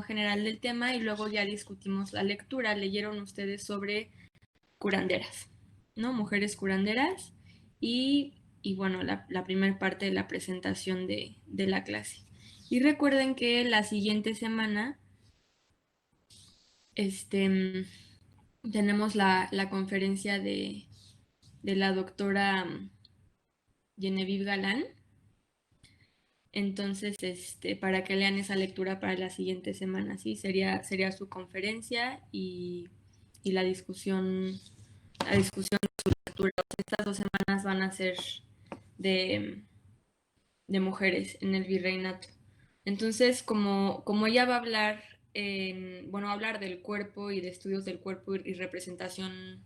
general del tema y luego ya discutimos la lectura. Leyeron ustedes sobre curanderas, ¿no? Mujeres curanderas y bueno, la primera parte de la presentación de la clase. Y recuerden que la siguiente semana tenemos la conferencia de la doctora Genevieve Galán. Entonces, para que lean esa lectura para la siguiente semana, ¿sí? Sería su conferencia y la discusión de su lectura. Estas 2 semanas van a ser de, mujeres en el virreinato. Entonces, como ella va a hablar, va a hablar del cuerpo y de estudios del cuerpo y representación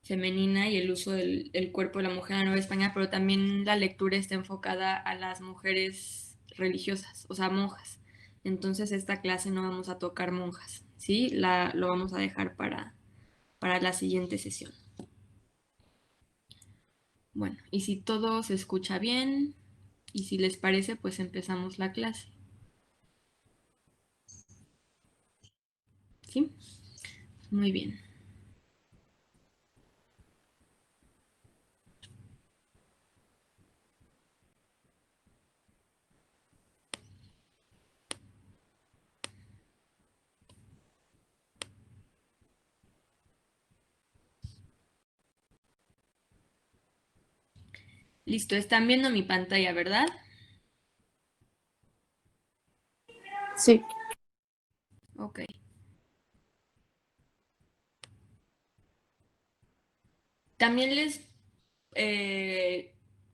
femenina y el uso del cuerpo de la mujer en la Nueva España, pero también la lectura está enfocada a las mujeres religiosas, o sea, monjas. Entonces esta clase no vamos a tocar monjas, ¿sí? Lo vamos a dejar para la siguiente sesión. Bueno, y si todo se escucha bien y si les parece, pues empezamos la clase. ¿Sí? Muy bien. Listo, están viendo mi pantalla, ¿verdad? Sí. Ok. También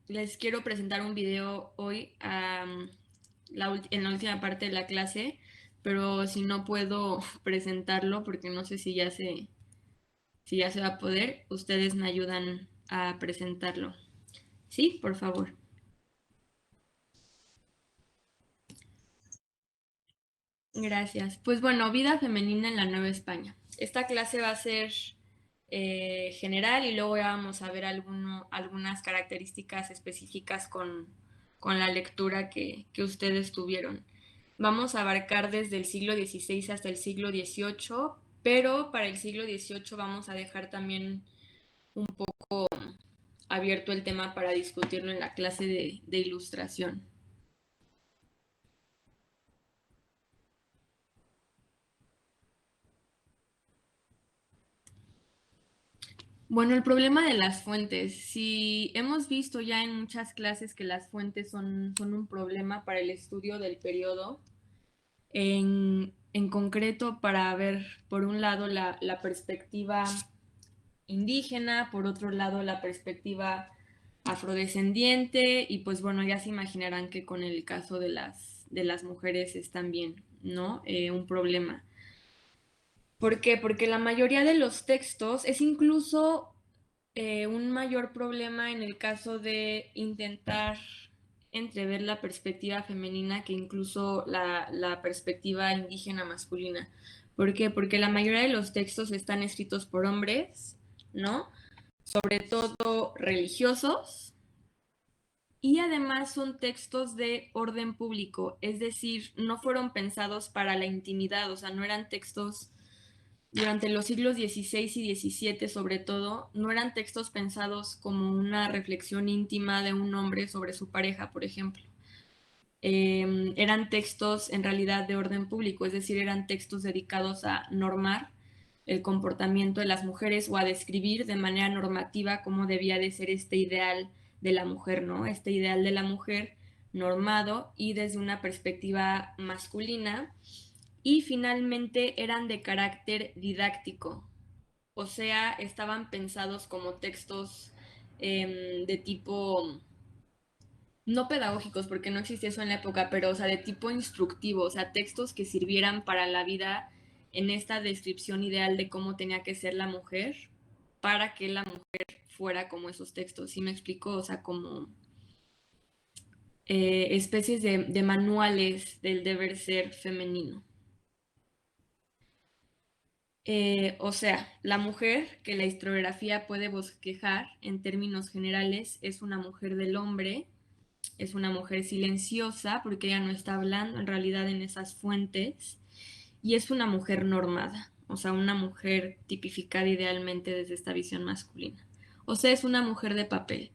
les quiero presentar un video hoy en la última parte de la clase, pero si no puedo presentarlo porque no sé si ya se va a poder, ustedes me ayudan a presentarlo. Sí, por favor. Gracias. Pues bueno, vida femenina en la Nueva España. Esta clase va a ser general y luego ya vamos a ver algunas características específicas con la lectura que ustedes tuvieron. Vamos a abarcar desde el siglo XVI hasta el siglo XVIII, pero para el siglo XVIII vamos a dejar también un poco abierto el tema para discutirlo en la clase de ilustración. Bueno, el problema de las fuentes. Si hemos visto ya en muchas clases que las fuentes son un problema para el estudio del periodo, en concreto para ver, por un lado, la perspectiva indígena, por otro lado, la perspectiva afrodescendiente, y pues bueno, ya se imaginarán que con el caso de las mujeres es también, ¿no? Un problema. ¿Por qué? Porque la mayoría de los textos es incluso un mayor problema en el caso de intentar entrever la perspectiva femenina que incluso la perspectiva indígena masculina. ¿Por qué? Porque la mayoría de los textos están escritos por hombres, ¿no? Sobre todo religiosos, y además son textos de orden público, es decir, no fueron pensados para la intimidad, o sea, no eran textos durante los siglos XVI y XVII sobre todo, no eran textos pensados como una reflexión íntima de un hombre sobre su pareja, por ejemplo. Eran textos en realidad de orden público, es decir, eran textos dedicados a normar el comportamiento de las mujeres o a describir de manera normativa cómo debía de ser este ideal de la mujer, ¿no? Este ideal de la mujer normado y desde una perspectiva masculina, y finalmente eran de carácter didáctico, o sea, estaban pensados como textos de tipo, no pedagógicos, porque no existía eso en la época, pero o sea, de tipo instructivo, o sea, textos que sirvieran para la vida en esta descripción ideal de cómo tenía que ser la mujer, para que la mujer fuera como esos textos, ¿sí me explico? O sea, como especies de manuales del deber ser femenino. O sea, la mujer que la historiografía puede bosquejar en términos generales es una mujer del hombre, es una mujer silenciosa porque ella no está hablando en realidad en esas fuentes, y es una mujer normada, o sea, una mujer tipificada idealmente desde esta visión masculina. O sea, es una mujer de papel.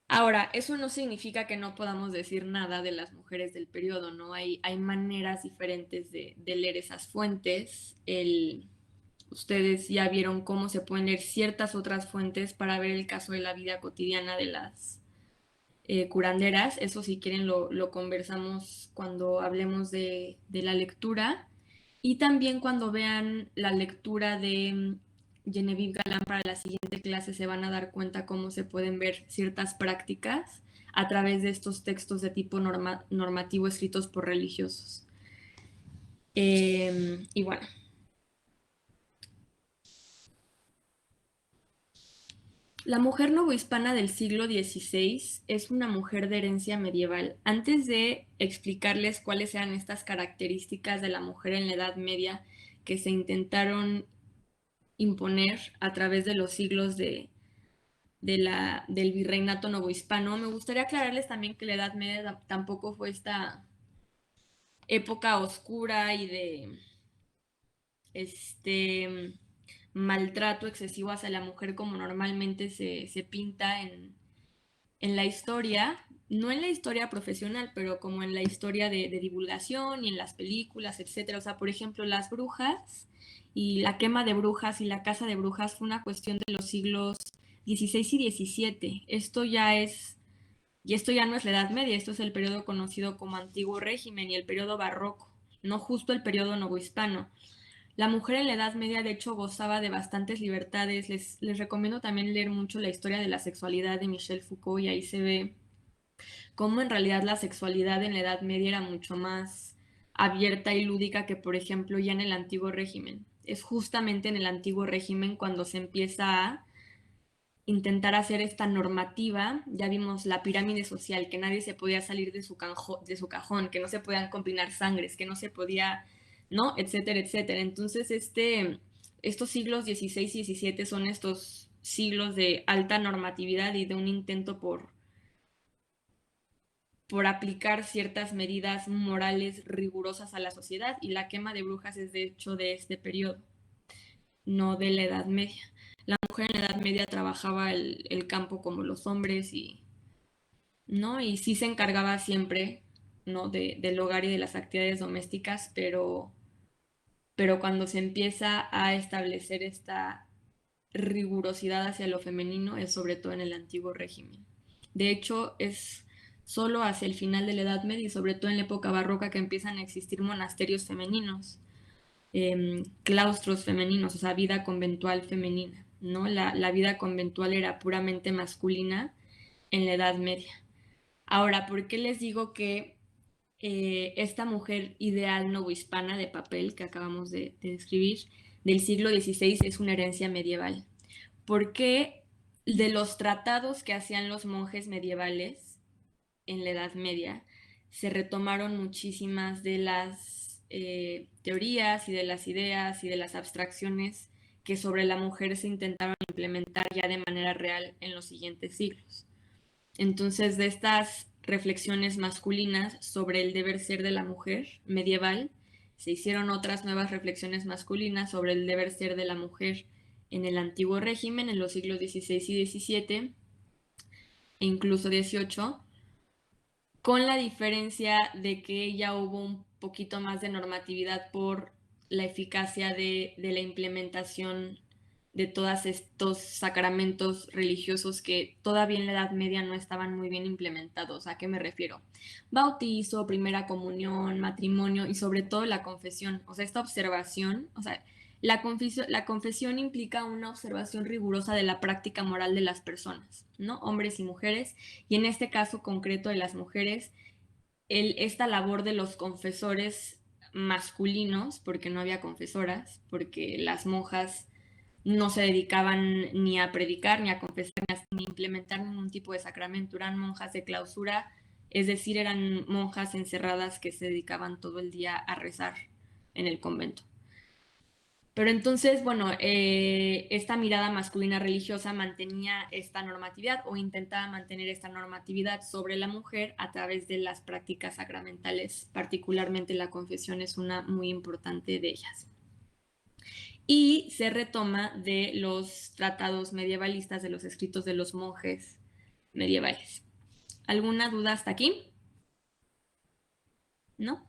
Ahora, eso no significa que no podamos decir nada de las mujeres del periodo, ¿no? Hay maneras diferentes de leer esas fuentes. Ustedes ya vieron cómo se pueden leer ciertas otras fuentes para ver el caso de la vida cotidiana de las curanderas. Eso si quieren lo conversamos cuando hablemos de la lectura. Y también cuando vean la lectura de Genevieve Galán para la siguiente clase se van a dar cuenta cómo se pueden ver ciertas prácticas a través de estos textos de tipo normativo escritos por religiosos. Y bueno, la mujer novohispana del siglo XVI es una mujer de herencia medieval. Antes de explicarles cuáles eran estas características de la mujer en la Edad Media que se intentaron imponer a través de los siglos del virreinato novohispano, me gustaría aclararles también que la Edad Media tampoco fue esta época oscura y de este maltrato excesivo hacia la mujer como normalmente se pinta en la historia, no en la historia profesional, pero como en la historia de divulgación y en las películas, etcétera. O sea, por ejemplo, las brujas y la quema de brujas y la caza de brujas fue una cuestión de los siglos XVI y XVII. Y esto ya no es la Edad Media, esto es el periodo conocido como Antiguo Régimen y el periodo barroco, no justo el periodo novohispano. La mujer en la Edad Media, de hecho, gozaba de bastantes libertades. Les recomiendo también leer mucho la historia de la sexualidad de Michel Foucault y ahí se ve cómo en realidad la sexualidad en la Edad Media era mucho más abierta y lúdica que, por ejemplo, ya en el Antiguo Régimen. Es justamente en el Antiguo Régimen cuando se empieza a intentar hacer esta normativa. Ya vimos la pirámide social, que nadie se podía salir de su cajón, que no se podían combinar sangres, que no se podía, ¿no? Etcétera, etcétera. Entonces, estos siglos XVI y XVII son estos siglos de alta normatividad y de un intento por aplicar ciertas medidas morales rigurosas a la sociedad, y la quema de brujas es de hecho de este periodo, no de la Edad Media. La mujer en la Edad Media trabajaba el campo como los hombres ¿no? Y sí se encargaba siempre, ¿no? Del hogar y de las actividades domésticas, pero cuando se empieza a establecer esta rigurosidad hacia lo femenino es sobre todo en el antiguo régimen. De hecho, es solo hacia el final de la Edad Media y sobre todo en la época barroca que empiezan a existir monasterios femeninos, claustros femeninos, o sea, vida conventual femenina, ¿no? La vida conventual era puramente masculina en la Edad Media. Ahora, ¿por qué les digo que esta mujer ideal novohispana de papel que acabamos de describir del siglo XVI es una herencia medieval? Porque de los tratados que hacían los monjes medievales en la Edad Media se retomaron muchísimas de las teorías y de las ideas y de las abstracciones que sobre la mujer se intentaron implementar ya de manera real en los siguientes siglos. Entonces, de estas reflexiones masculinas sobre el deber ser de la mujer medieval, se hicieron otras nuevas reflexiones masculinas sobre el deber ser de la mujer en el antiguo régimen, en los siglos XVI y XVII, e incluso XVIII, con la diferencia de que ya hubo un poquito más de normatividad por la eficacia de la implementación de todos estos sacramentos religiosos que todavía en la Edad Media no estaban muy bien implementados. ¿A qué me refiero? Bautizo, primera comunión, matrimonio y sobre todo la confesión. O sea, esta observación, o sea, la confesión implica una observación rigurosa de la práctica moral de las personas, ¿no? Hombres y mujeres, y en este caso concreto de las mujeres, esta labor de los confesores masculinos, porque no había confesoras, porque las monjas no se dedicaban ni a predicar, ni a confesar, ni a implementar ningún tipo de sacramento, eran monjas de clausura, es decir, eran monjas encerradas que se dedicaban todo el día a rezar en el convento. Pero entonces, bueno, esta mirada masculina religiosa mantenía esta normatividad o intentaba mantener esta normatividad sobre la mujer a través de las prácticas sacramentales, particularmente la confesión es una muy importante de ellas. Y se retoma de los tratados medievalistas, de los escritos de los monjes medievales. ¿Alguna duda hasta aquí? ¿No?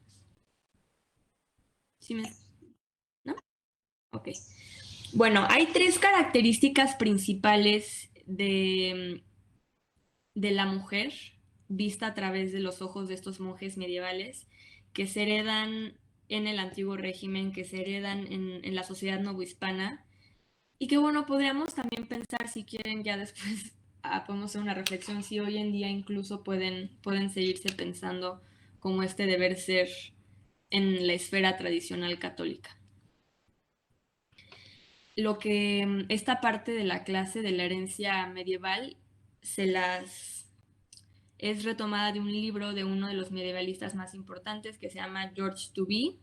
¿Sí me... ¿No? Ok. Bueno, hay tres características principales de la mujer vista a través de los ojos de estos monjes medievales que se heredan en el antiguo régimen, que se heredan en la sociedad novohispana y que bueno, podríamos también pensar si quieren ya después podemos hacer una reflexión si hoy en día incluso pueden seguirse pensando como este deber ser en la esfera tradicional católica. Lo que esta parte de la clase de la herencia medieval se las es retomada de un libro de uno de los medievalistas más importantes que se llama George Duby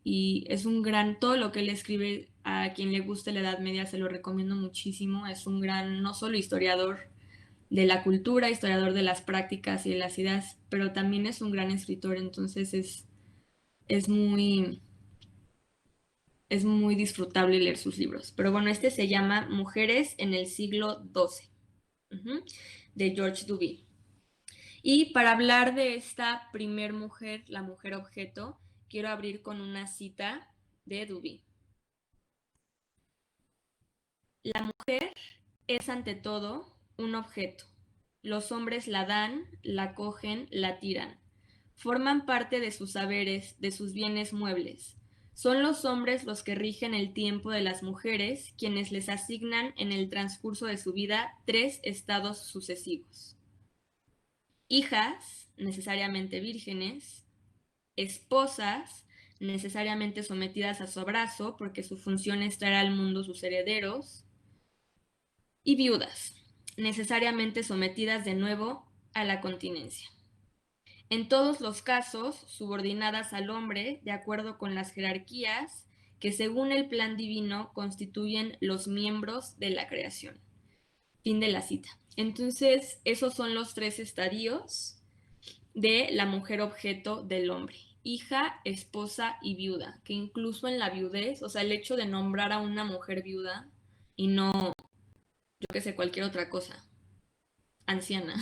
y es un gran, todo lo que él escribe a quien le guste la Edad Media se lo recomiendo muchísimo, es un gran, no solo historiador de la cultura, historiador de las prácticas y de las ideas, pero también es un gran escritor, entonces es muy, es muy disfrutable leer sus libros. Pero bueno, este se llama Mujeres en el siglo XII, de George Duby. Y para hablar de esta primer mujer, la mujer objeto, quiero abrir con una cita de Duby. La mujer es ante todo un objeto. Los hombres la dan, la cogen, la tiran. Forman parte de sus saberes, de sus bienes muebles. Son los hombres los que rigen el tiempo de las mujeres, quienes les asignan en el transcurso de su vida 3 estados sucesivos. Hijas, necesariamente vírgenes, esposas, necesariamente sometidas a su abrazo, porque su función es traer al mundo sus herederos, y viudas, necesariamente sometidas de nuevo a la continencia. En todos los casos, subordinadas al hombre de acuerdo con las jerarquías que según el plan divino constituyen los miembros de la creación. Fin de la cita. Entonces, esos son los 3 estadios de la mujer objeto del hombre. Hija, esposa y viuda, que incluso en la viudez, o sea, el hecho de nombrar a una mujer viuda y no, yo qué sé, cualquier otra cosa, anciana,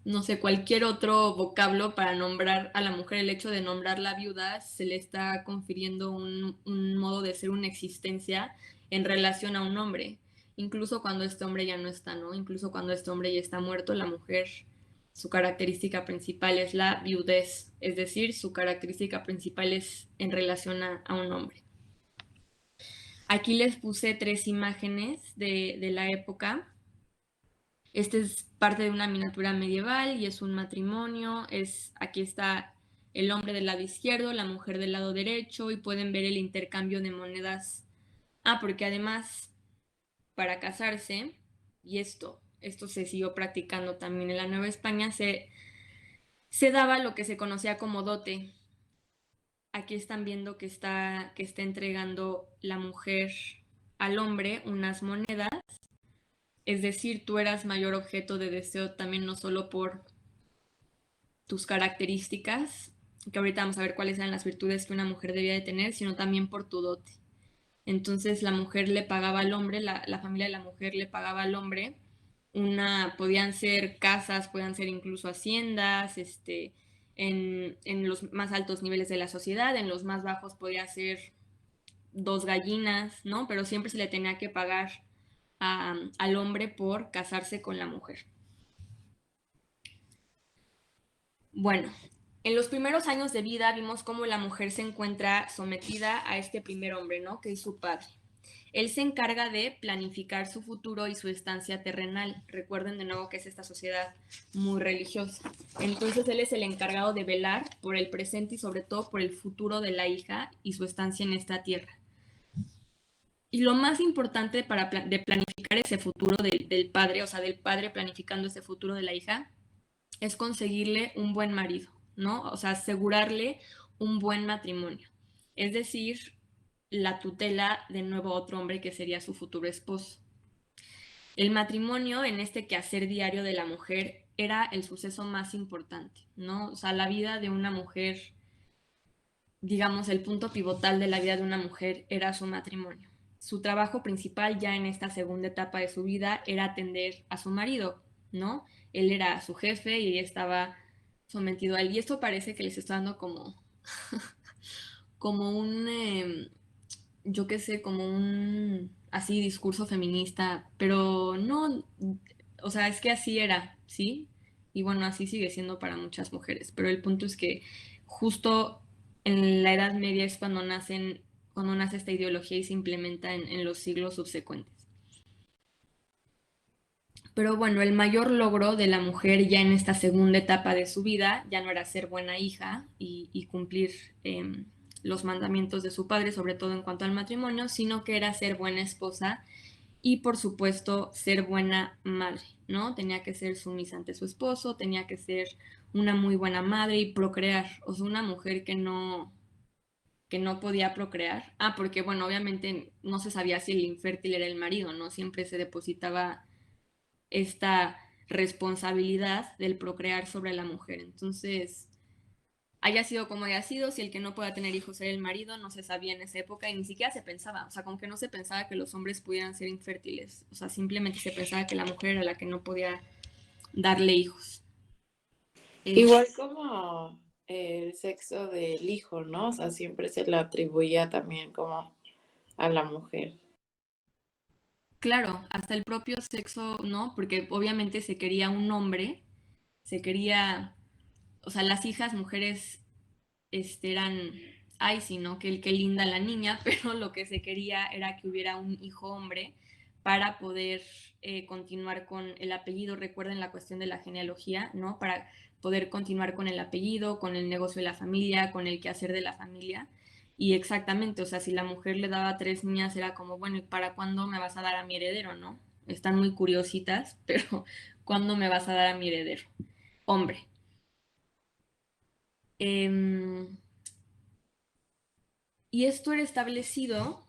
no sé, cualquier otro vocablo para nombrar a la mujer, el hecho de nombrarla viuda se le está confiriendo un modo de ser una existencia en relación a un hombre, incluso cuando este hombre ya no está, ¿no? Incluso cuando este hombre ya está muerto, la mujer, su característica principal es la viudez, es decir, su característica principal es en relación a un hombre. Aquí les puse 3 imágenes de la época. Este es parte de una miniatura medieval y es un matrimonio. Aquí está el hombre del lado izquierdo, la mujer del lado derecho y pueden ver el intercambio de monedas. Porque además para casarse, y esto se siguió practicando también en la Nueva España, se daba lo que se conocía como dote. Aquí están viendo que está entregando la mujer al hombre unas monedas. Es decir, tú eras mayor objeto de deseo también no solo por tus características, que ahorita vamos a ver cuáles eran las virtudes que una mujer debía de tener, sino también por tu dote. Entonces la mujer le pagaba al hombre, la familia de la mujer le pagaba al hombre, podían ser casas, podían ser incluso haciendas, en los más altos niveles de la sociedad, en los más bajos podía ser 2 gallinas, ¿no? Pero siempre se le tenía que pagar al hombre por casarse con la mujer. Bueno, en los primeros años de vida vimos cómo la mujer se encuentra sometida a este primer hombre, ¿no? Que es su padre. Él se encarga de planificar su futuro y su estancia terrenal. Recuerden de nuevo que es esta sociedad muy religiosa. Entonces él es el encargado de velar por el presente y sobre todo por el futuro de la hija y su estancia en esta tierra. Y lo más importante de planificar ese futuro del padre, o sea, del padre planificando ese futuro de la hija, es conseguirle un buen marido, ¿no? O sea, asegurarle un buen matrimonio. Es decir, la tutela de nuevo a otro hombre que sería su futuro esposo. El matrimonio en este quehacer diario de la mujer era el suceso más importante, ¿no? O sea, la vida de una mujer, digamos, el punto pivotal de la vida de una mujer era su matrimonio. Su trabajo principal ya en esta segunda etapa de su vida era atender a su marido, ¿no? Él era su jefe y ella estaba sometido a él. Y esto parece que les está dando como un, yo qué sé, como un así discurso feminista, pero no, o sea, es que así era, ¿sí? Y bueno, así sigue siendo para muchas mujeres, pero el punto es que justo en la Edad Media es cuando nace esta ideología y se implementa en los siglos subsecuentes. Pero bueno, el mayor logro de la mujer ya en esta segunda etapa de su vida ya no era ser buena hija y cumplir los mandamientos de su padre, sobre todo en cuanto al matrimonio, sino que era ser buena esposa y por supuesto ser buena madre, ¿no? Tenía que ser sumisa ante su esposo, tenía que ser una muy buena madre y procrear, o sea, una mujer que no podía procrear. Ah, porque bueno, obviamente no se sabía si el infértil era el marido, ¿no? Siempre se depositaba esta responsabilidad del procrear sobre la mujer. Entonces, haya sido como haya sido, si el que no pueda tener hijos era el marido, no se sabía en esa época y ni siquiera se pensaba, o sea, con que no se pensaba que los hombres pudieran ser infértiles, o sea, simplemente se pensaba que la mujer era la que no podía darle hijos. Igual como el sexo del hijo, ¿no? O sea, siempre se le atribuía también como a la mujer. Claro, hasta el propio sexo, ¿no? Porque obviamente se quería un hombre, se quería, o sea, las hijas mujeres eran, ay, sí, ¿no? Que linda la niña, pero lo que se quería era que hubiera un hijo hombre para poder continuar con el apellido. Recuerden la cuestión de la genealogía, ¿no? Para poder continuar con el apellido, con el negocio de la familia, con el quehacer de la familia. Y exactamente, o sea, si la mujer le daba 3 niñas, era como, bueno, ¿y para cuándo me vas a dar a mi heredero, no? Están muy curiositas, pero ¿cuándo me vas a dar a mi heredero? Hombre. Eh, y esto era establecido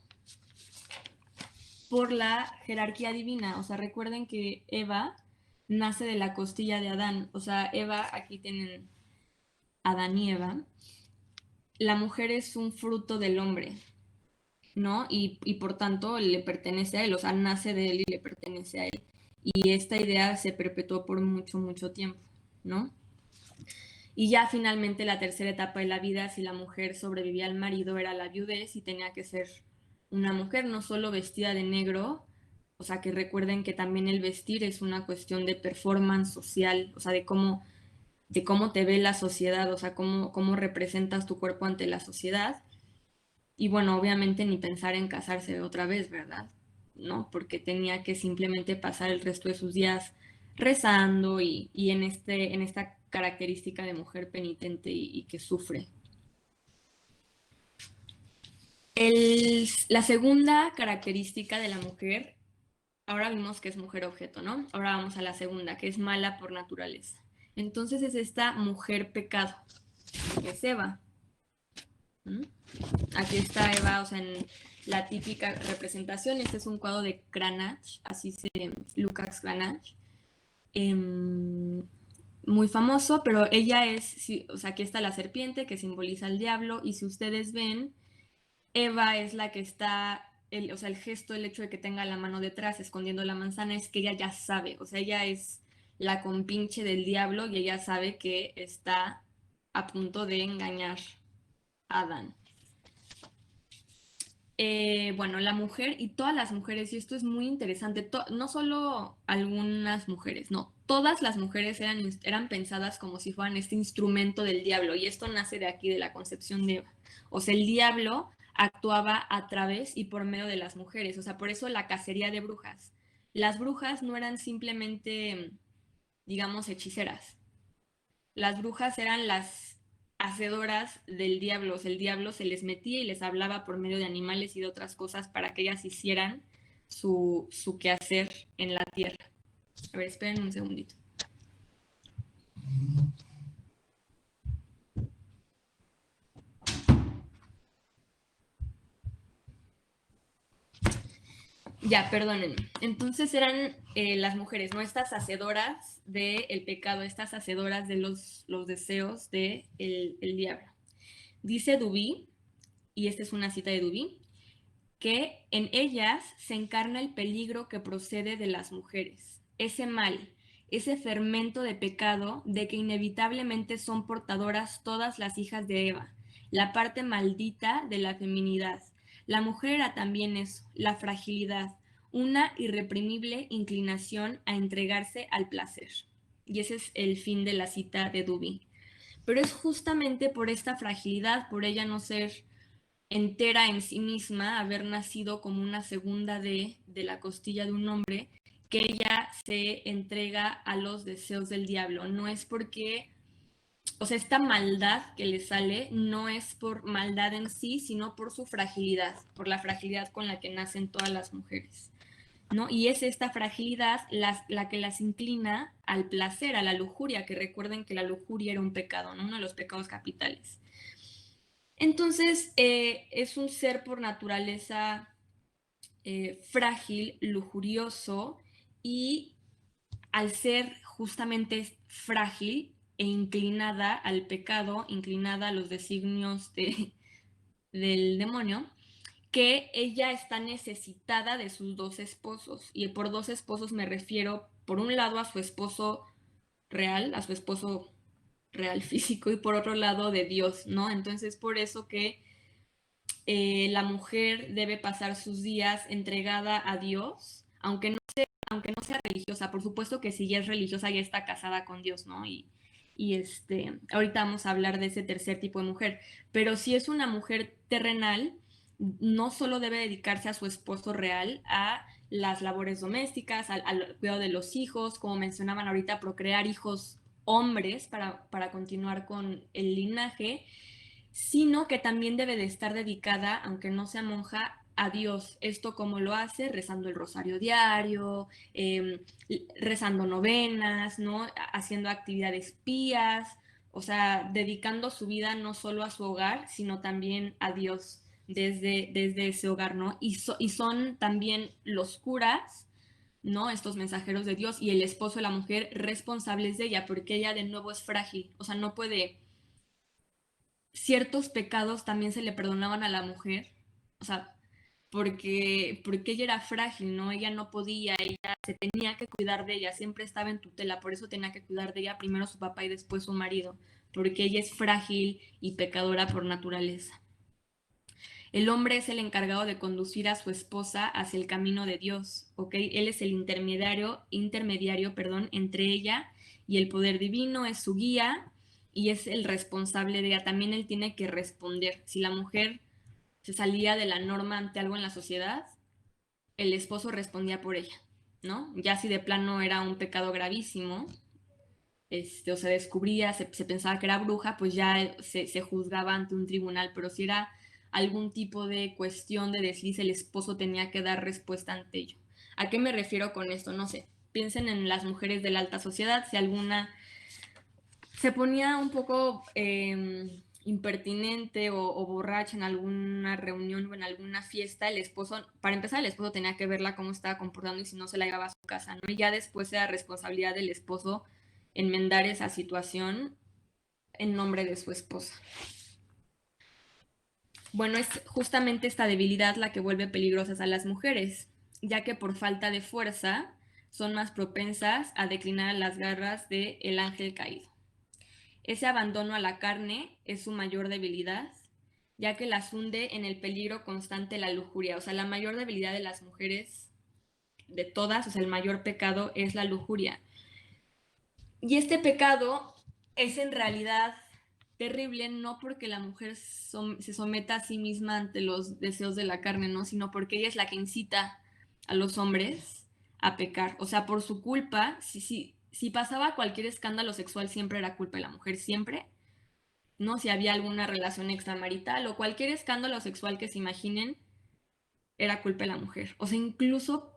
por la jerarquía divina. O sea, recuerden que Eva nace de la costilla de Adán. O sea, Eva, aquí tienen Adán y Eva. La mujer es un fruto del hombre, ¿no? Y por tanto le pertenece a él, o sea, nace de él y le pertenece a él. Y esta idea se perpetuó por mucho, mucho tiempo, ¿no? Y ya finalmente la tercera etapa de la vida, si la mujer sobrevivía al marido, era la viudez y tenía que ser una mujer no solo vestida de negro, o sea, que recuerden que también el vestir es una cuestión de performance social, o sea, de cómo te ve la sociedad, o sea, cómo representas tu cuerpo ante la sociedad. Y bueno, obviamente ni pensar en casarse otra vez, ¿verdad? ¿No? Porque tenía que simplemente pasar el resto de sus días rezando y en esta característica de mujer penitente y que sufre. La segunda característica de la mujer, ahora vimos que es mujer objeto, ¿no? Ahora vamos a la segunda, que es mala por naturaleza. Entonces es esta mujer pecado, que es Eva. ¿Mm? Aquí está Eva, o sea, en la típica representación. Este es un cuadro de Cranach, así se Lukács Cranach. Muy famoso, pero ella es, sí, o sea, aquí está la serpiente que simboliza al diablo y si ustedes ven, Eva es la que está, o sea, el gesto, el hecho de que tenga la mano detrás escondiendo la manzana es que ella ya sabe, o sea, ella es la compinche del diablo y ella sabe que está a punto de engañar a Adán. Bueno, la mujer y todas las mujeres, y esto es muy interesante, no solo algunas mujeres, no, todas las mujeres eran pensadas como si fueran este instrumento del diablo, y esto nace de aquí, de la concepción de Eva. O sea, el diablo actuaba a través y por medio de las mujeres, o sea, por eso la cacería de brujas. Las brujas no eran simplemente, digamos, hechiceras, las brujas eran las hacedoras del diablo. O sea, el diablo se les metía y les hablaba por medio de animales y de otras cosas para que ellas hicieran su quehacer en la tierra. A ver, esperen un segundito. Ya, perdónenme. Entonces eran las mujeres, ¿no? Estas hacedoras del pecado, estas hacedoras de los deseos del el diablo. Dice Duby, y esta es una cita de Duby, que en ellas se encarna el peligro que procede de las mujeres, ese mal, ese fermento de pecado de que inevitablemente son portadoras todas las hijas de Eva, la parte maldita de la feminidad. La mujer era también eso, la fragilidad, una irreprimible inclinación a entregarse al placer. Y ese es el fin de la cita de Duby. Pero es justamente por esta fragilidad, por ella no ser entera en sí misma, haber nacido como una segunda de la costilla de un hombre, que ella se entrega a los deseos del diablo. No es porque, o sea, esta maldad que le sale no es por maldad en sí, sino por su fragilidad, por la fragilidad con la que nacen todas las mujeres, ¿no? Y es esta fragilidad la que las inclina al placer, a la lujuria, que recuerden que la lujuria era un pecado, ¿no? Uno de los pecados capitales. Entonces, es un ser por naturaleza frágil, lujurioso, y al ser justamente frágil e inclinada al pecado, inclinada a los designios del demonio, que ella está necesitada de sus dos esposos. Y por dos esposos me refiero, por un lado, a su esposo real, a su esposo real físico, y por otro lado, de Dios, ¿no? Entonces, por eso que la mujer debe pasar sus días entregada a Dios, aunque no sea religiosa. Por supuesto que si ya es religiosa ya está casada con Dios, ¿no? Ahorita vamos a hablar de ese tercer tipo de mujer. Pero si es una mujer terrenal, no solo debe dedicarse a su esposo real, a las labores domésticas, al cuidado de los hijos, como mencionaban ahorita, procrear hijos hombres para continuar con el linaje, sino que también debe de estar dedicada, aunque no sea monja, a Dios. Esto como lo hace, rezando el rosario diario, rezando novenas, ¿no? Haciendo actividades pías, o sea, dedicando su vida no solo a su hogar, sino también a Dios desde ese hogar, ¿no? Y son también los curas, ¿no? Estos mensajeros de Dios, y el esposo de la mujer responsables de ella, porque ella de nuevo es frágil, o sea, no puede, ciertos pecados también se le perdonaban a la mujer, o sea, porque ella era frágil, ¿no? Ella no podía, ella se tenía que cuidar de ella, siempre estaba en tutela, por eso tenía que cuidar de ella primero su papá y después su marido, porque ella es frágil y pecadora por naturaleza. El hombre es el encargado de conducir a su esposa hacia el camino de Dios, ¿ok? Él es el intermediario, perdón, entre ella y el poder divino, es su guía y es el responsable de ella. También él tiene que responder. Si la mujer se salía de la norma ante algo en la sociedad, el esposo respondía por ella, ¿no? Ya si de plano era un pecado gravísimo, o se descubría, se pensaba que era bruja, pues ya se juzgaba ante un tribunal, pero si era algún tipo de cuestión de desliz, el esposo tenía que dar respuesta ante ello. ¿A qué me refiero con esto? No sé, piensen en las mujeres de la alta sociedad, si alguna se ponía un poco impertinente o borracha en alguna reunión o en alguna fiesta, el esposo, para empezar, el esposo tenía que verla cómo estaba comportando y si no se la llevaba a su casa, ¿no? Y ya después era responsabilidad del esposo enmendar esa situación en nombre de su esposa. Bueno, es justamente esta debilidad la que vuelve peligrosas a las mujeres, ya que por falta de fuerza son más propensas a declinar a las garras del ángel caído. Ese abandono a la carne es su mayor debilidad, ya que las hunde en el peligro constante de la lujuria. O sea, la mayor debilidad de las mujeres, de todas, o sea, el mayor pecado es la lujuria. Y este pecado es en realidad terrible, no porque la mujer se someta a sí misma ante los deseos de la carne, ¿no? Sino porque ella es la que incita a los hombres a pecar. O sea, por su culpa, si pasaba cualquier escándalo sexual, siempre era culpa de la mujer, siempre, ¿no? Si había alguna relación extramarital o cualquier escándalo sexual que se imaginen, era culpa de la mujer. O sea, incluso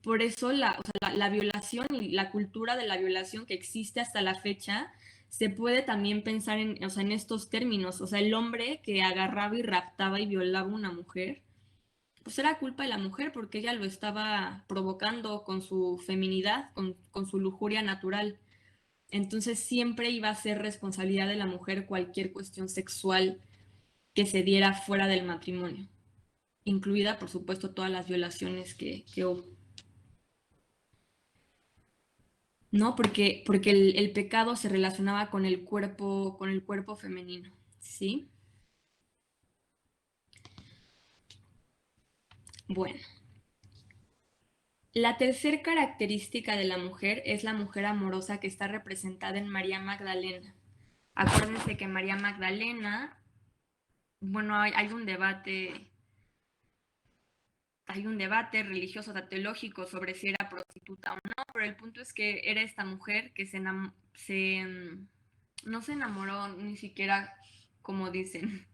por eso la violación y la cultura de la violación que existe hasta la fecha, se puede también pensar en, o sea, en estos términos. O sea, el hombre que agarraba y raptaba y violaba a una mujer, pues era culpa de la mujer porque ella lo estaba provocando con su feminidad, con su lujuria natural. Entonces siempre iba a ser responsabilidad de la mujer cualquier cuestión sexual que se diera fuera del matrimonio, incluida por supuesto todas las violaciones que hubo. ¿No? Porque el pecado se relacionaba con el cuerpo femenino, ¿sí? Bueno, la tercera característica de la mujer es la mujer amorosa que está representada en María Magdalena. Acuérdense que María Magdalena, bueno, hay un debate religioso, teológico sobre si era prostituta o no, pero el punto es que era esta mujer que no se enamoró ni siquiera, como dicen,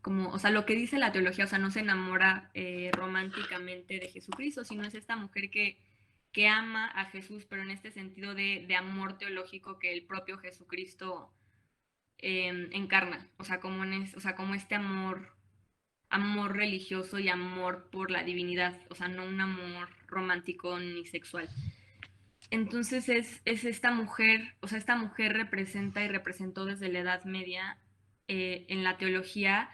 como, o sea, lo que dice la teología, o sea, no se enamora románticamente de Jesucristo, sino es esta mujer que ama a Jesús, pero en este sentido de amor teológico que el propio Jesucristo encarna, o sea, o sea, como este amor religioso y amor por la divinidad, o sea, no un amor romántico ni sexual. Entonces es esta mujer, o sea, esta mujer representa y representó desde la Edad Media en la teología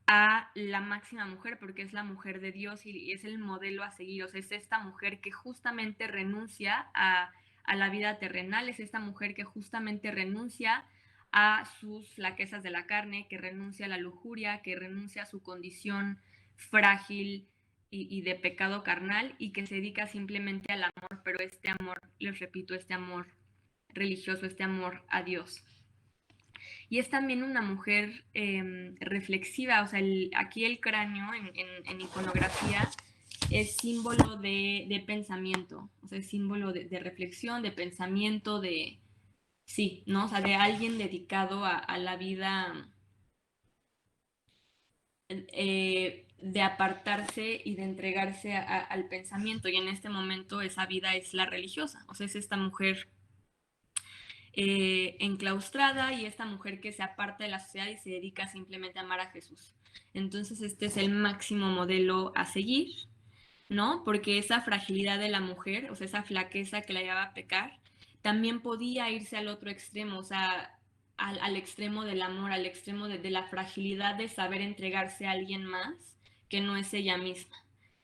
a la máxima mujer, porque es la mujer de Dios y es el modelo a seguir, o sea, es esta mujer que justamente renuncia a la vida terrenal, es esta mujer que justamente renuncia a sus flaquezas de la carne, que renuncia a la lujuria, que renuncia a su condición frágil y de pecado carnal y que se dedica simplemente al amor, pero este amor, les repito, este amor religioso, este amor a Dios. Y es también una mujer reflexiva, o sea, aquí el cráneo en iconografía es símbolo de pensamiento, o sea, es símbolo de reflexión, de pensamiento, sí, ¿no? O sea, de alguien dedicado a la vida, de apartarse y de entregarse al pensamiento, y en este momento esa vida es la religiosa, o sea, es esta mujer enclaustrada y esta mujer que se aparta de la sociedad y se dedica simplemente a amar a Jesús. Entonces este es el máximo modelo a seguir, ¿no? Porque esa fragilidad de la mujer, o sea, esa flaqueza que la llevaba a pecar, también podía irse al otro extremo, o sea, al extremo del amor, al extremo de la fragilidad de saber entregarse a alguien más que no es ella misma.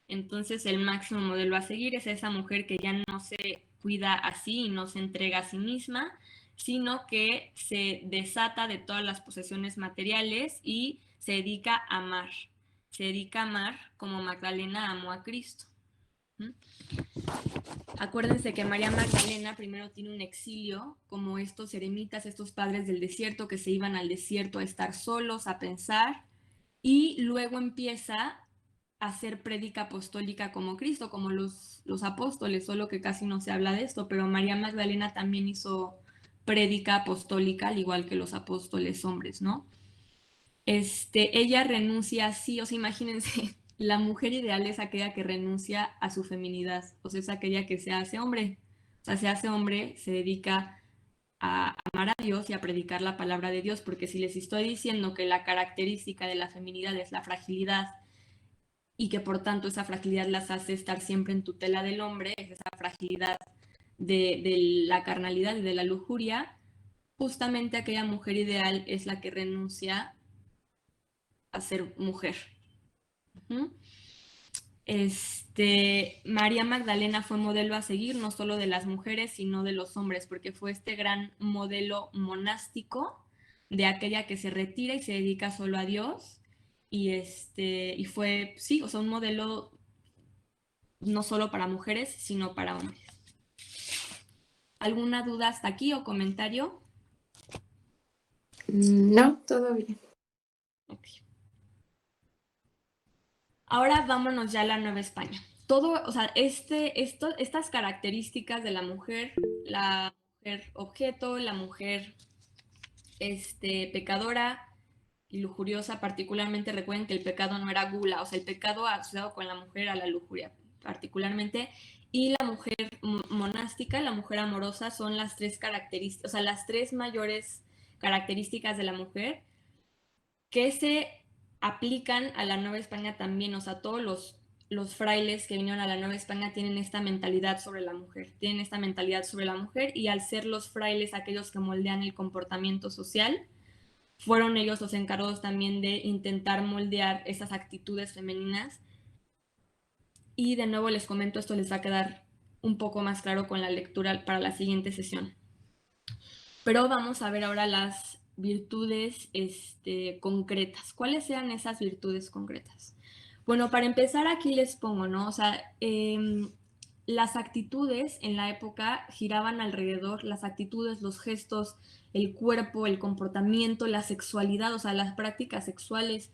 Entonces el máximo modelo a seguir es esa mujer que ya no se cuida así y no se entrega a sí misma, sino que se desata de todas las posesiones materiales y se dedica a amar. Se dedica a amar como Magdalena amó a Cristo. Acuérdense que María Magdalena primero tiene un exilio, como estos eremitas, estos padres del desierto que se iban al desierto a estar solos, a pensar, y luego empieza a hacer prédica apostólica como Cristo, como los apóstoles, solo que casi no se habla de esto, pero María Magdalena también hizo prédica apostólica, al igual que los apóstoles hombres, ¿no? Ella renuncia así, o sea, imagínense, la mujer ideal es aquella que renuncia a su feminidad, o sea, es aquella que se hace hombre, o sea, se hace hombre, se dedica a amar a Dios y a predicar la palabra de Dios, porque si les estoy diciendo que la característica de la feminidad es la fragilidad y que por tanto esa fragilidad las hace estar siempre en tutela del hombre, es esa fragilidad de la carnalidad y de la lujuria, justamente aquella mujer ideal es la que renuncia a ser mujer. ¿Mm? María Magdalena fue modelo a seguir, no solo de las mujeres, sino de los hombres, porque fue este gran modelo monástico de aquella que se retira y se dedica solo a Dios. Y fue, sí, o sea, un modelo no solo para mujeres, sino para hombres. ¿Alguna duda hasta aquí o comentario? No, todo bien. Okay. Ahora vámonos ya a la Nueva España. Todo, o sea, estas características de la mujer objeto, la mujer pecadora y lujuriosa, particularmente recuerden que el pecado no era gula, o sea, el pecado asociado con la mujer a la lujuria, particularmente, y la mujer monástica, la mujer amorosa, son las tres características, o sea, las tres mayores características de la mujer que se aplican a la Nueva España también, o sea, todos los frailes que vinieron a la Nueva España tienen esta mentalidad sobre la mujer, y al ser los frailes aquellos que moldean el comportamiento social, fueron ellos los encargados también de intentar moldear esas actitudes femeninas. Y de nuevo les comento, esto les va a quedar un poco más claro con la lectura para la siguiente sesión. Pero vamos a ver ahora las virtudes concretas. ¿Cuáles eran esas virtudes concretas? Bueno, para empezar aquí les pongo, ¿no? O sea, las actitudes en la época giraban alrededor, las actitudes, los gestos, el cuerpo, el comportamiento, la sexualidad, o sea, las prácticas sexuales,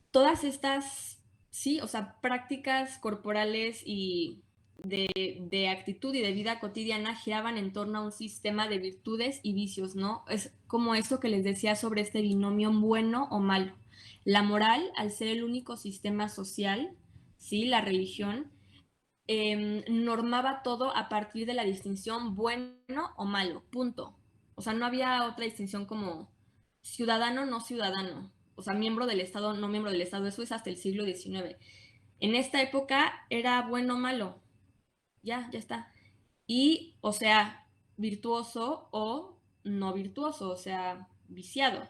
todas estas, sí, o sea, prácticas corporales y de actitud y de vida cotidiana giraban en torno a un sistema de virtudes y vicios, ¿no? Es como esto que les decía sobre este binomio bueno o malo. La moral, al ser el único sistema social, sí, la religión, normaba todo a partir de la distinción bueno o malo, punto. O sea, no había otra distinción como ciudadano, no ciudadano. O sea, miembro del Estado, no miembro del Estado. Eso es hasta el siglo XIX. En esta época era bueno o malo. Ya está. Y, o sea, virtuoso o no virtuoso, o sea, viciado.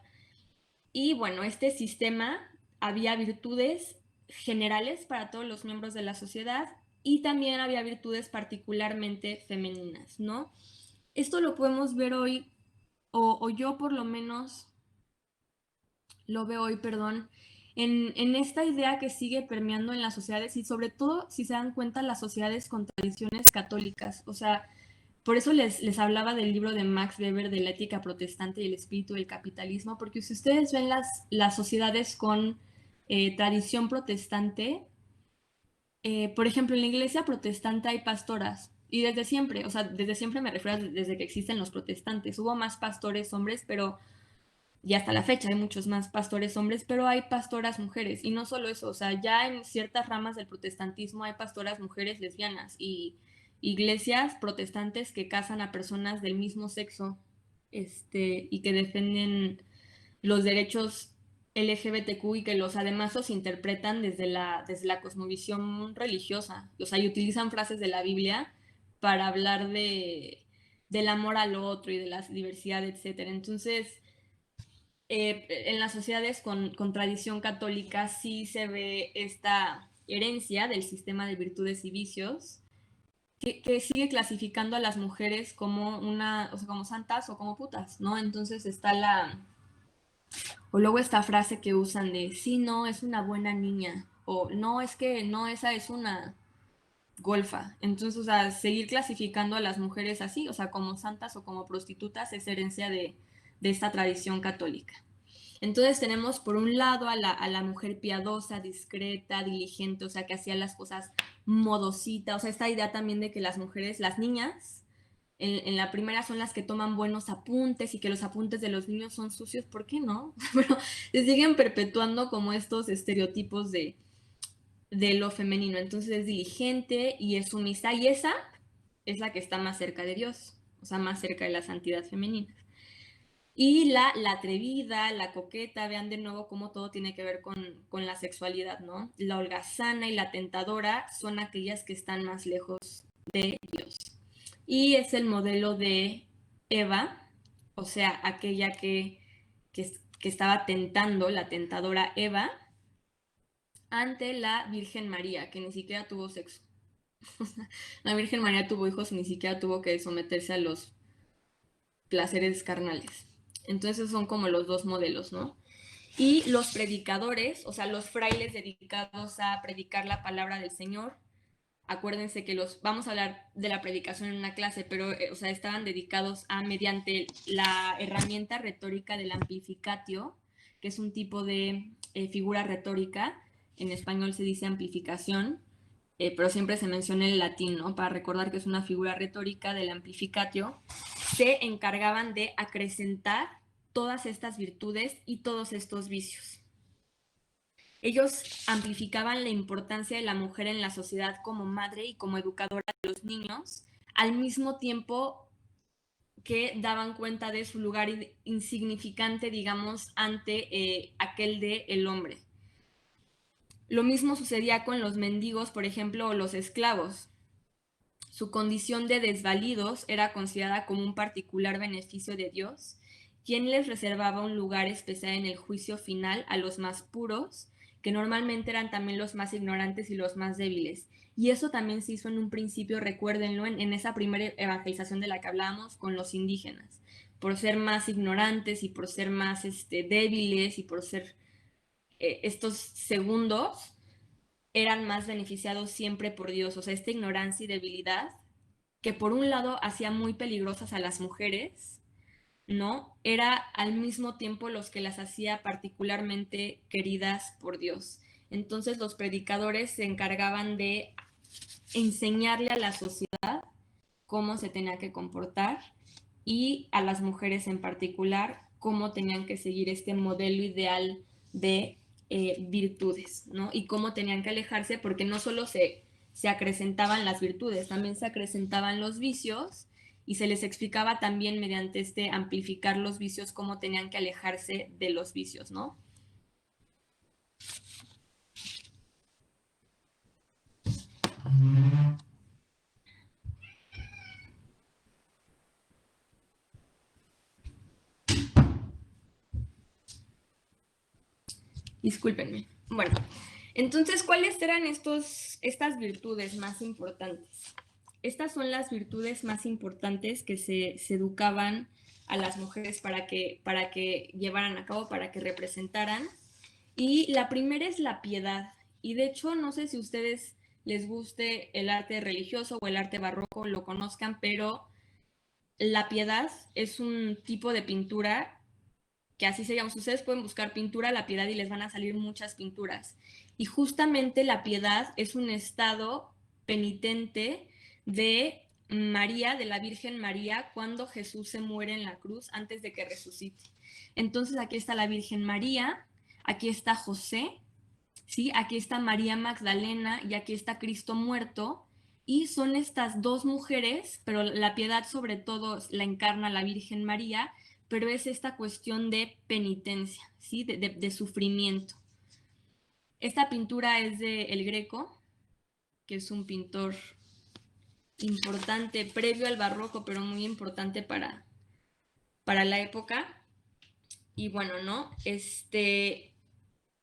Y bueno, este sistema había virtudes generales para todos los miembros de la sociedad y también había virtudes particularmente femeninas, ¿no? Esto lo podemos ver hoy, o yo por lo menos lo veo hoy, perdón, en esta idea que sigue permeando en las sociedades y sobre todo, si se dan cuenta, las sociedades con tradiciones católicas. O sea, por eso les hablaba del libro de Max Weber de la ética protestante y el espíritu del capitalismo, porque si ustedes ven las sociedades con tradición protestante, por ejemplo, en la iglesia protestante hay pastoras, y desde siempre, o sea, desde siempre me refiero a desde que existen los protestantes. Hubo más pastores hombres, pero y hasta la fecha hay muchos más pastores hombres, pero hay pastoras mujeres. Y no solo eso, o sea, ya en ciertas ramas del protestantismo hay pastoras mujeres lesbianas y iglesias protestantes que casan a personas del mismo sexo, y que defienden los derechos LGBTQ y que los además los interpretan desde la cosmovisión religiosa. O sea, y utilizan frases de la Biblia para hablar del amor al otro y de la diversidad, etcétera. Entonces, en las sociedades con tradición católica sí se ve esta herencia del sistema de virtudes y vicios que sigue clasificando a las mujeres como o sea, como santas o como putas, ¿no? Entonces está o luego esta frase que usan de, sí, no, es una buena niña, o no, es que no, esa es una golfa. Entonces, o sea, seguir clasificando a las mujeres así, o sea, como santas o como prostitutas, es herencia de esta tradición católica. Entonces tenemos por un lado a la mujer piadosa, discreta, diligente, o sea, que hacía las cosas modosita, o sea, esta idea también de que las mujeres, las niñas, en la primera son las que toman buenos apuntes y que los apuntes de los niños son sucios, ¿por qué no? Pero se siguen perpetuando como estos estereotipos de lo femenino. Entonces es diligente y es sumisa y esa es la que está más cerca de Dios, o sea, más cerca de la santidad femenina. Y la atrevida, la coqueta, vean de nuevo cómo todo tiene que ver con la sexualidad, ¿no? La holgazana y la tentadora son aquellas que están más lejos de Dios. Y es el modelo de Eva, o sea, aquella que estaba tentando, la tentadora Eva, ante la Virgen María, que ni siquiera tuvo sexo. La Virgen María tuvo hijos y ni siquiera tuvo que someterse a los placeres carnales. Entonces son como los dos modelos, ¿no? Y los predicadores, o sea, los frailes dedicados a predicar la palabra del Señor, acuérdense que vamos a hablar de la predicación en una clase, pero, o sea, estaban dedicados a, mediante la herramienta retórica del amplificatio, que es un tipo de figura retórica, en español se dice amplificación, pero siempre se menciona el latín, ¿no? Para recordar que es una figura retórica del amplificatio, se encargaban de acrecentar todas estas virtudes y todos estos vicios. Ellos amplificaban la importancia de la mujer en la sociedad como madre y como educadora de los niños, al mismo tiempo que daban cuenta de su lugar insignificante, digamos, ante aquel de el hombre. Lo mismo sucedía con los mendigos, por ejemplo, o los esclavos. Su condición de desvalidos era considerada como un particular beneficio de Dios, quien les reservaba un lugar especial en el juicio final a los más puros, que normalmente eran también los más ignorantes y los más débiles. Y eso también se hizo en un principio, recuérdenlo, en esa primera evangelización de la que hablábamos con los indígenas, por ser más ignorantes y por ser más débiles y por ser estos segundos, eran más beneficiados siempre por Dios. O sea, esta ignorancia y debilidad que por un lado hacía muy peligrosas a las mujeres, ¿no? Era al mismo tiempo los que las hacía particularmente queridas por Dios. Entonces los predicadores se encargaban de enseñarle a la sociedad cómo se tenía que comportar y a las mujeres en particular cómo tenían que seguir este modelo ideal de virtudes, ¿no? Y cómo tenían que alejarse, porque no solo se acrecentaban las virtudes, también se acrecentaban los vicios y se les explicaba también mediante amplificar los vicios cómo tenían que alejarse de los vicios, ¿no? Discúlpenme. Bueno, entonces, ¿cuáles eran estas virtudes más importantes? Estas son las virtudes más importantes que se educaban a las mujeres para que llevaran a cabo, para que representaran. Y la primera es la piedad. Y de hecho, no sé si a ustedes les guste el arte religioso o el arte barroco, lo conozcan, pero la piedad es un tipo de pintura que así se llama. Ustedes pueden buscar pintura la piedad y les van a salir muchas pinturas. Y justamente la piedad es un estado penitente de María, de la Virgen María, cuando Jesús se muere en la cruz antes de que resucite. Entonces aquí está la Virgen María, aquí está José, ¿sí? Aquí está María Magdalena y aquí está Cristo muerto. Y son estas dos mujeres, pero la piedad sobre todo la encarna la Virgen María, pero es esta cuestión de penitencia, ¿sí? De sufrimiento. Esta pintura es de El Greco, que es un pintor importante, previo al barroco, pero muy importante para la época. Y bueno, ¿no?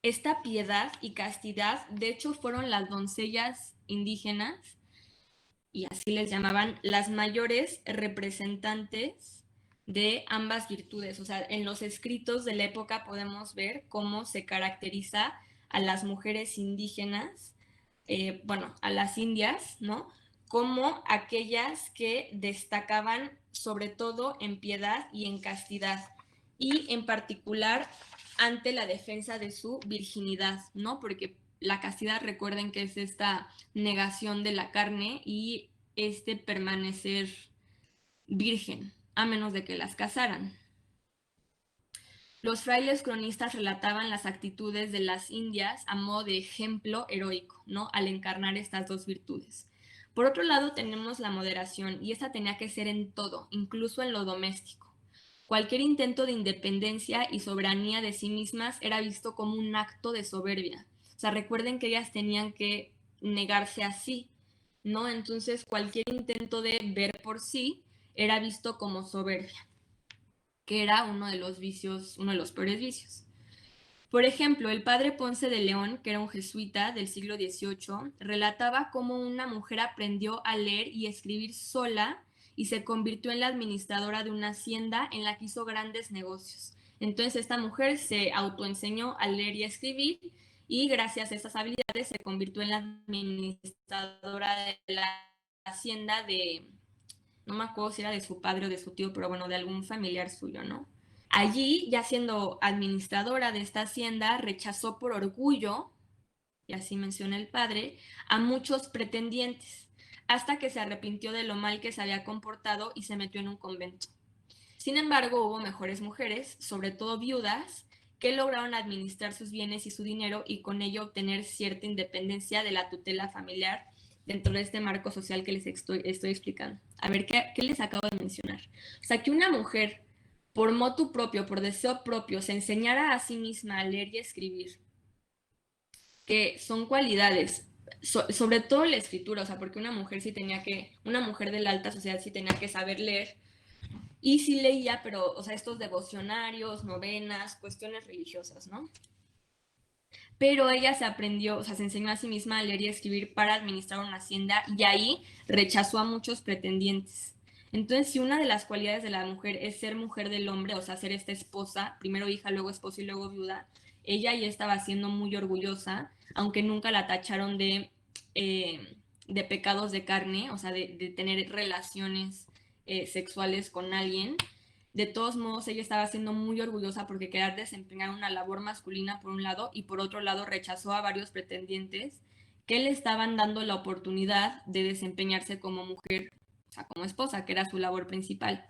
Esta piedad y castidad, de hecho, fueron las doncellas indígenas, y así les llamaban, las mayores representantes de ambas virtudes. O sea, en los escritos de la época podemos ver cómo se caracteriza a las mujeres indígenas, bueno, a las indias, ¿no? Como aquellas que destacaban sobre todo en piedad y en castidad, y en particular ante la defensa de su virginidad, ¿no? Porque la castidad, recuerden que es esta negación de la carne y permanecer virgen, a menos de que las casaran. Los frailes cronistas relataban las actitudes de las indias a modo de ejemplo heroico, ¿no? Al encarnar estas dos virtudes. Por otro lado, tenemos la moderación, y esta tenía que ser en todo, incluso en lo doméstico. Cualquier intento de independencia y soberanía de sí mismas era visto como un acto de soberbia. O sea, recuerden que ellas tenían que negarse a sí, ¿no? Entonces, cualquier intento de ver por sí era visto como soberbia, que era uno de los vicios, uno de los peores vicios. Por ejemplo, el padre Ponce de León, que era un jesuita del siglo XVIII, relataba cómo una mujer aprendió a leer y escribir sola y se convirtió en la administradora de una hacienda en la que hizo grandes negocios. Entonces esta mujer se autoenseñó a leer y a escribir, y gracias a esas habilidades se convirtió en la administradora de la hacienda de, no me acuerdo si era de su padre o de su tío, pero bueno, de algún familiar suyo, ¿no? Allí, ya siendo administradora de esta hacienda, rechazó por orgullo, y así menciona el padre, a muchos pretendientes, hasta que se arrepintió de lo mal que se había comportado y se metió en un convento. Sin embargo, hubo mejores mujeres, sobre todo viudas, que lograron administrar sus bienes y su dinero y con ello obtener cierta independencia de la tutela familiar dentro de este marco social que les estoy explicando. A ver, ¿qué les acabo de mencionar? O sea, que una mujer, por motu propio, por deseo propio, se enseñara a sí misma a leer y escribir, que son cualidades, sobre todo la escritura, o sea, porque una mujer de la alta sociedad sí tenía que saber leer, y sí leía, pero, o sea, estos devocionarios, novenas, cuestiones religiosas, ¿no? Pero ella se aprendió, o sea, se enseñó a sí misma a leer y escribir para administrar una hacienda y ahí rechazó a muchos pretendientes. Entonces, si una de las cualidades de la mujer es ser mujer del hombre, o sea, ser esta esposa, primero hija, luego esposa y luego viuda, ella ya estaba siendo muy orgullosa, aunque nunca la tacharon de pecados de carne, o sea, de tener relaciones sexuales con alguien. De todos modos, ella estaba siendo muy orgullosa porque quería desempeñar una labor masculina por un lado y por otro lado rechazó a varios pretendientes que le estaban dando la oportunidad de desempeñarse como mujer, o sea, como esposa, que era su labor principal.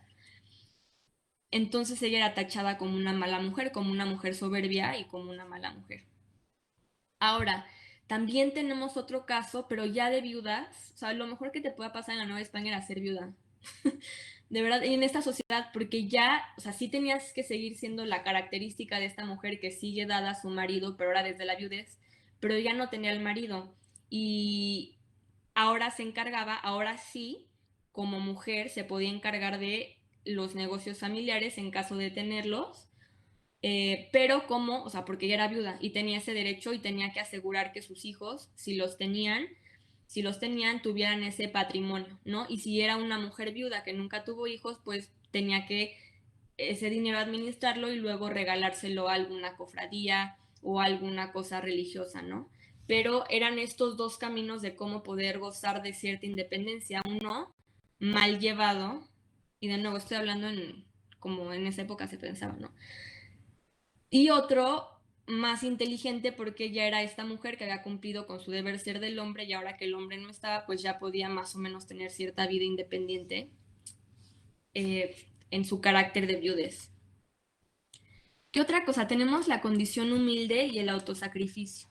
Entonces ella era tachada como una mala mujer, como una mujer soberbia y como una mala mujer. Ahora, también tenemos otro caso, pero ya de viudas. O sea, lo mejor que te pueda pasar en la Nueva España era ser viuda. De verdad, y en esta sociedad, porque ya, o sea, sí tenías que seguir siendo la característica de esta mujer que sigue dada a su marido, pero ahora desde la viudez, pero ya no tenía el marido. Y ahora se encargaba, ahora sí, como mujer, se podía encargar de los negocios familiares en caso de tenerlos, pero como, o sea, porque ella era viuda y tenía ese derecho y tenía que asegurar que sus hijos, si los tenían, tuvieran ese patrimonio, ¿no? Y si era una mujer viuda que nunca tuvo hijos, pues tenía que ese dinero administrarlo y luego regalárselo a alguna cofradía o alguna cosa religiosa, ¿no? Pero eran estos dos caminos de cómo poder gozar de cierta independencia, uno mal llevado, y de nuevo estoy hablando como en esa época se pensaba, ¿no? Y otro más inteligente porque ya era esta mujer que había cumplido con su deber ser del hombre y ahora que el hombre no estaba, pues ya podía más o menos tener cierta vida independiente en su carácter de viudez. ¿Qué otra cosa? Tenemos la condición humilde y el autosacrificio.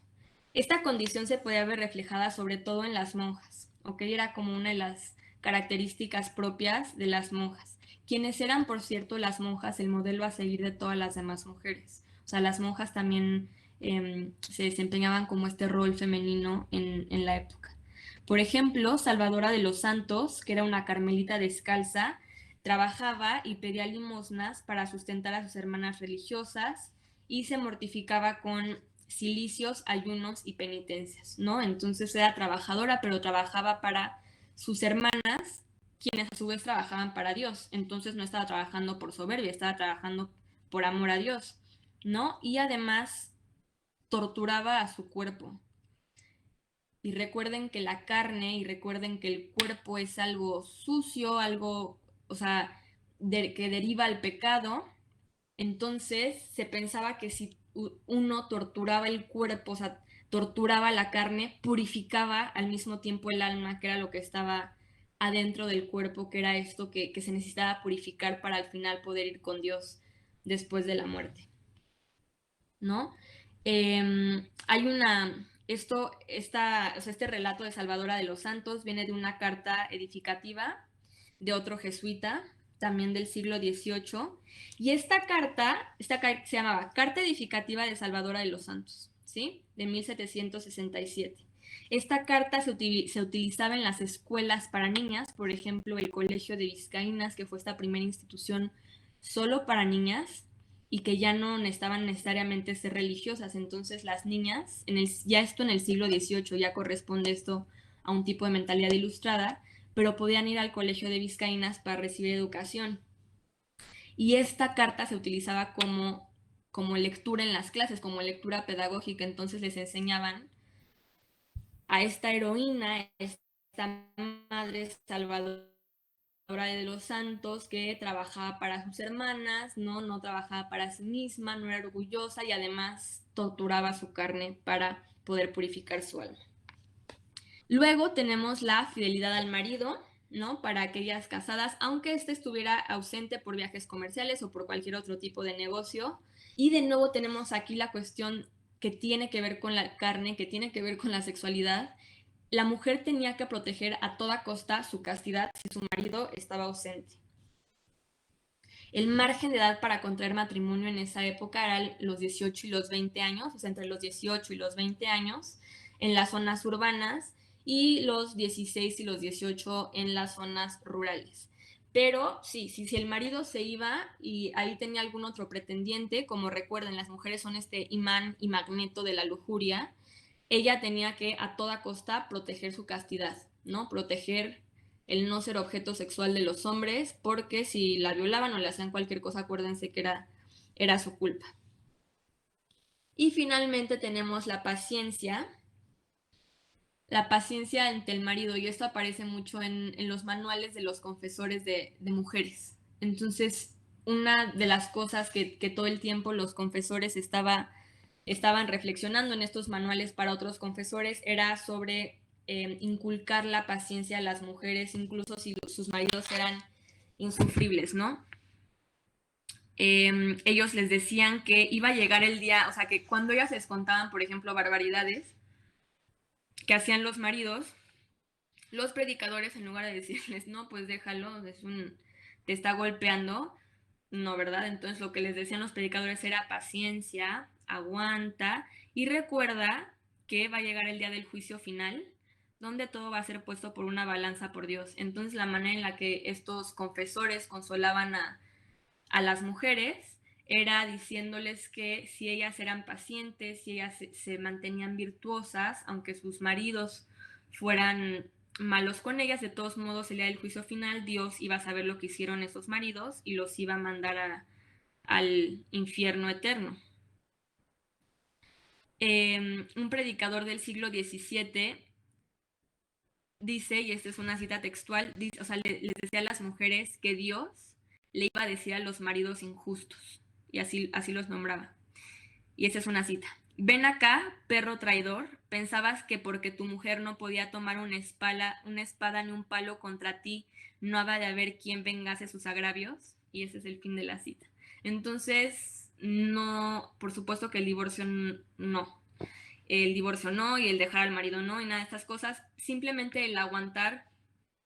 Esta condición se podía ver reflejada sobre todo en las monjas, ¿ok? Era como una de las características propias de las monjas, quienes eran, por cierto, las monjas, el modelo a seguir de todas las demás mujeres. O sea, las monjas también se desempeñaban como este rol femenino en la época. Por ejemplo, Salvadora de los Santos, que era una carmelita descalza, trabajaba y pedía limosnas para sustentar a sus hermanas religiosas y se mortificaba con cilicios, ayunos y penitencias, ¿no? Entonces era trabajadora, pero trabajaba para sus hermanas, quienes a su vez trabajaban para Dios. Entonces no estaba trabajando por soberbia, estaba trabajando por amor a Dios, ¿no? Y además torturaba a su cuerpo. Y recuerden que la carne y recuerden que el cuerpo es algo sucio, algo, o sea, que deriva al pecado. Entonces se pensaba que si uno torturaba el cuerpo, o sea, torturaba la carne, purificaba al mismo tiempo el alma, que era lo que estaba adentro del cuerpo, que era esto que se necesitaba purificar para al final poder ir con Dios después de la muerte, ¿no? Hay o sea, este relato de Salvadora de los Santos viene de una carta edificativa de otro jesuita, también del siglo XVIII, y esta carta se llamaba Carta Edificativa de Salvadora de los Santos, ¿sí? De 1767. Esta carta se utilizaba en las escuelas para niñas, por ejemplo, el Colegio de Vizcaínas, que fue esta primera institución solo para niñas, y que ya no necesitaban necesariamente ser religiosas. Entonces las niñas, ya esto en el siglo XVIII, ya corresponde esto a un tipo de mentalidad ilustrada, pero podían ir al colegio de Vizcaínas para recibir educación. Y esta carta se utilizaba como lectura en las clases, como lectura pedagógica. Entonces les enseñaban a esta heroína, a esta madre salvadora de los Santos, que trabajaba para sus hermanas, no trabajaba para sí misma, no era orgullosa y además torturaba su carne para poder purificar su alma. Luego tenemos la fidelidad al marido, ¿no? Para aquellas casadas, aunque éste estuviera ausente por viajes comerciales o por cualquier otro tipo de negocio. Y de nuevo tenemos aquí la cuestión que tiene que ver con la carne, que tiene que ver con la sexualidad, la mujer tenía que proteger a toda costa su castidad si su marido estaba ausente. El margen de edad para contraer matrimonio en esa época eran los 18 y los 20 años, o sea, entre los 18 y los 20 años en las zonas urbanas y los 16 y los 18 en las zonas rurales. Pero sí, si el marido se iba y ahí tenía algún otro pretendiente, como recuerden, las mujeres son este imán y magneto de la lujuria, ella tenía que a toda costa proteger su castidad, ¿no? Proteger el no ser objeto sexual de los hombres, porque si la violaban o le hacían cualquier cosa, acuérdense que era su culpa. Y finalmente tenemos la paciencia ante el marido, y esto aparece mucho en los manuales de los confesores de mujeres. Entonces, una de las cosas que todo el tiempo los confesores estaban reflexionando en estos manuales para otros confesores era sobre inculcar la paciencia a las mujeres, incluso si sus maridos eran insufribles, ¿no? Ellos les decían que iba a llegar el día, o sea, que cuando ellas les contaban, por ejemplo, barbaridades que hacían los maridos, los predicadores, en lugar de decirles, no, pues déjalo, te está golpeando, no, ¿verdad? Entonces lo que les decían los predicadores era paciencia, aguanta y recuerda que va a llegar el día del juicio final, donde todo va a ser puesto por una balanza por Dios. Entonces la manera en la que estos confesores consolaban a las mujeres era diciéndoles que si ellas eran pacientes, si ellas se mantenían virtuosas, aunque sus maridos fueran malos con ellas, de todos modos el día del juicio final Dios iba a saber lo que hicieron esos maridos y los iba a mandar al infierno eterno. Un predicador del siglo XVII dice, y esta es una cita textual, dice, o sea, les decía a las mujeres que Dios le iba a decir a los maridos injustos, y así los nombraba. Y esa es una cita. Ven acá, perro traidor, pensabas que porque tu mujer no podía tomar una espada ni un palo contra ti, no había de haber quien vengase sus agravios. Y ese es el fin de la cita. Entonces, no, por supuesto que el divorcio no. El divorcio no, y el dejar al marido no, y nada de estas cosas. Simplemente el aguantar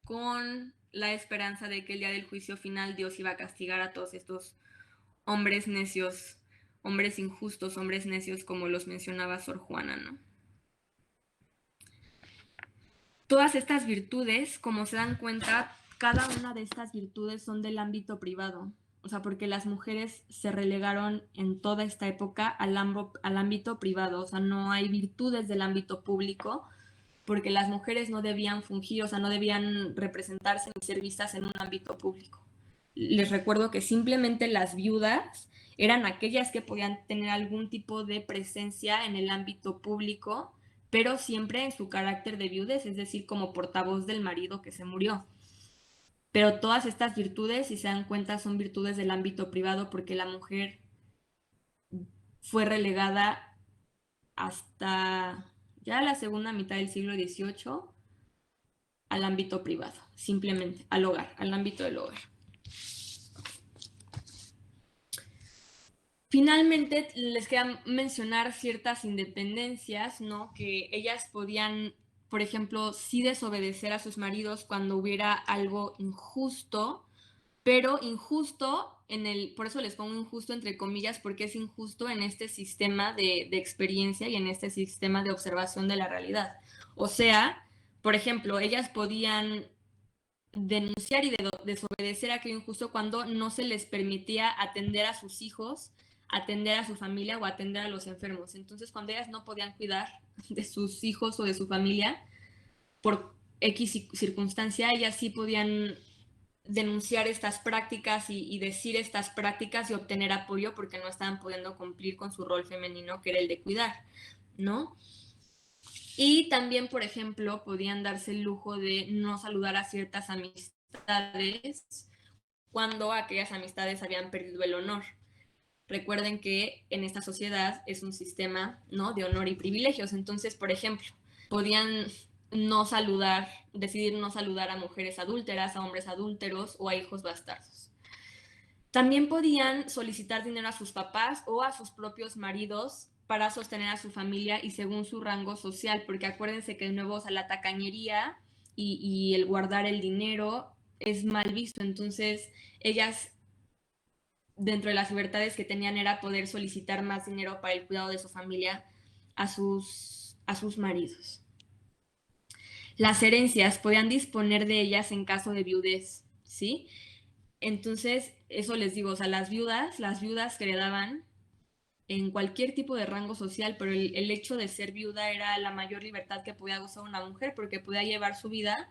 con la esperanza de que el día del juicio final Dios iba a castigar a todos estos hombres necios, hombres injustos, hombres necios, como los mencionaba Sor Juana, ¿no? Todas estas virtudes, como se dan cuenta, cada una de estas virtudes son del ámbito privado. O sea, porque las mujeres se relegaron en toda esta época al ámbito privado. O sea, no hay virtudes del ámbito público, porque las mujeres no debían fungir, o sea, no debían representarse ni ser vistas en un ámbito público. Les recuerdo que simplemente las viudas eran aquellas que podían tener algún tipo de presencia en el ámbito público, pero siempre en su carácter de viudez, es decir, como portavoz del marido que se murió. Pero todas estas virtudes, si se dan cuenta, son virtudes del ámbito privado, porque la mujer fue relegada hasta ya la segunda mitad del siglo XVIII al ámbito privado, simplemente al hogar, al ámbito del hogar. Finalmente, les queda mencionar ciertas independencias, ¿no? Que ellas podían, por ejemplo, sí desobedecer a sus maridos cuando hubiera algo injusto, pero injusto por eso les pongo injusto entre comillas, porque es injusto en este sistema de experiencia y en este sistema de observación de la realidad. O sea, por ejemplo, ellas podían denunciar y desobedecer aquello injusto cuando no se les permitía atender a sus hijos, atender a su familia o atender a los enfermos. Entonces, cuando ellas no podían cuidar de sus hijos o de su familia, por X circunstancia, ellas sí podían denunciar estas prácticas y decir estas prácticas y obtener apoyo porque no estaban pudiendo cumplir con su rol femenino, que era el de cuidar, ¿no? Y también, por ejemplo, podían darse el lujo de no saludar a ciertas amistades cuando aquellas amistades habían perdido el honor. Recuerden que en esta sociedad es un sistema, ¿no?, de honor y privilegios. Entonces, por ejemplo, podían decidir no saludar a mujeres adúlteras, a hombres adúlteros o a hijos bastardos. También podían solicitar dinero a sus papás o a sus propios maridos para sostener a su familia y según su rango social, porque acuérdense que de nuevo, o sea, la tacañería y el guardar el dinero es mal visto, entonces ellas dentro de las libertades que tenían era poder solicitar más dinero para el cuidado de su familia a sus maridos. Las herencias podían disponer de ellas en caso de viudez, ¿sí? Entonces, eso les digo, o sea, las viudas que heredaban en cualquier tipo de rango social, pero el hecho de ser viuda era la mayor libertad que podía gozar una mujer porque podía llevar su vida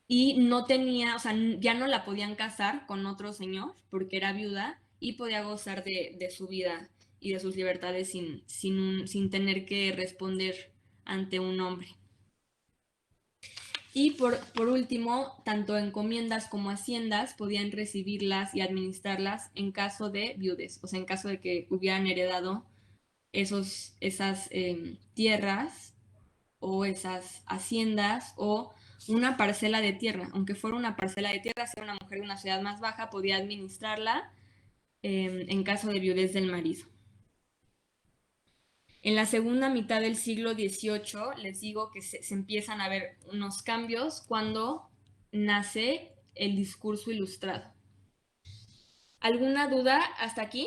y no tenía, o sea, ya no la podían casar con otro señor porque era viuda y podía gozar de su vida y de sus libertades sin tener que responder ante un hombre. Y por último, tanto encomiendas como haciendas podían recibirlas y administrarlas en caso de viudes, o sea, en caso de que hubieran heredado esas tierras o esas haciendas o una parcela de tierra, aunque fuera una parcela de tierra, si era una mujer de una ciudad más baja, podía administrarla en caso de viudez del marido. En la segunda mitad del siglo XVIII les digo que se empiezan a ver unos cambios cuando nace el discurso ilustrado. ¿Alguna duda hasta aquí?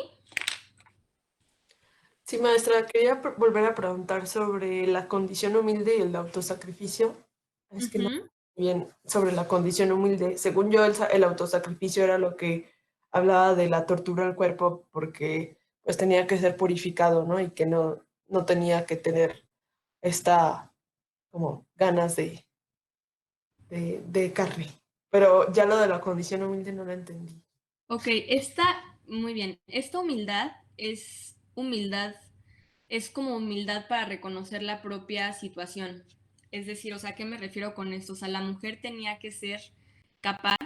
Sí, maestra, quería volver a preguntar sobre la condición humilde y el autosacrificio. Es que no bien sobre la condición humilde. Según yo, el autosacrificio era lo que hablaba de la tortura al cuerpo porque pues tenía que ser purificado, ¿no? Y que no tenía que tener esta como ganas de carne. Pero ya lo de la condición humilde no lo entendí. Ok, muy bien. Esta humildad, es como humildad para reconocer la propia situación. Es decir, o sea, ¿a qué me refiero con esto? O sea, la mujer tenía que ser capaz,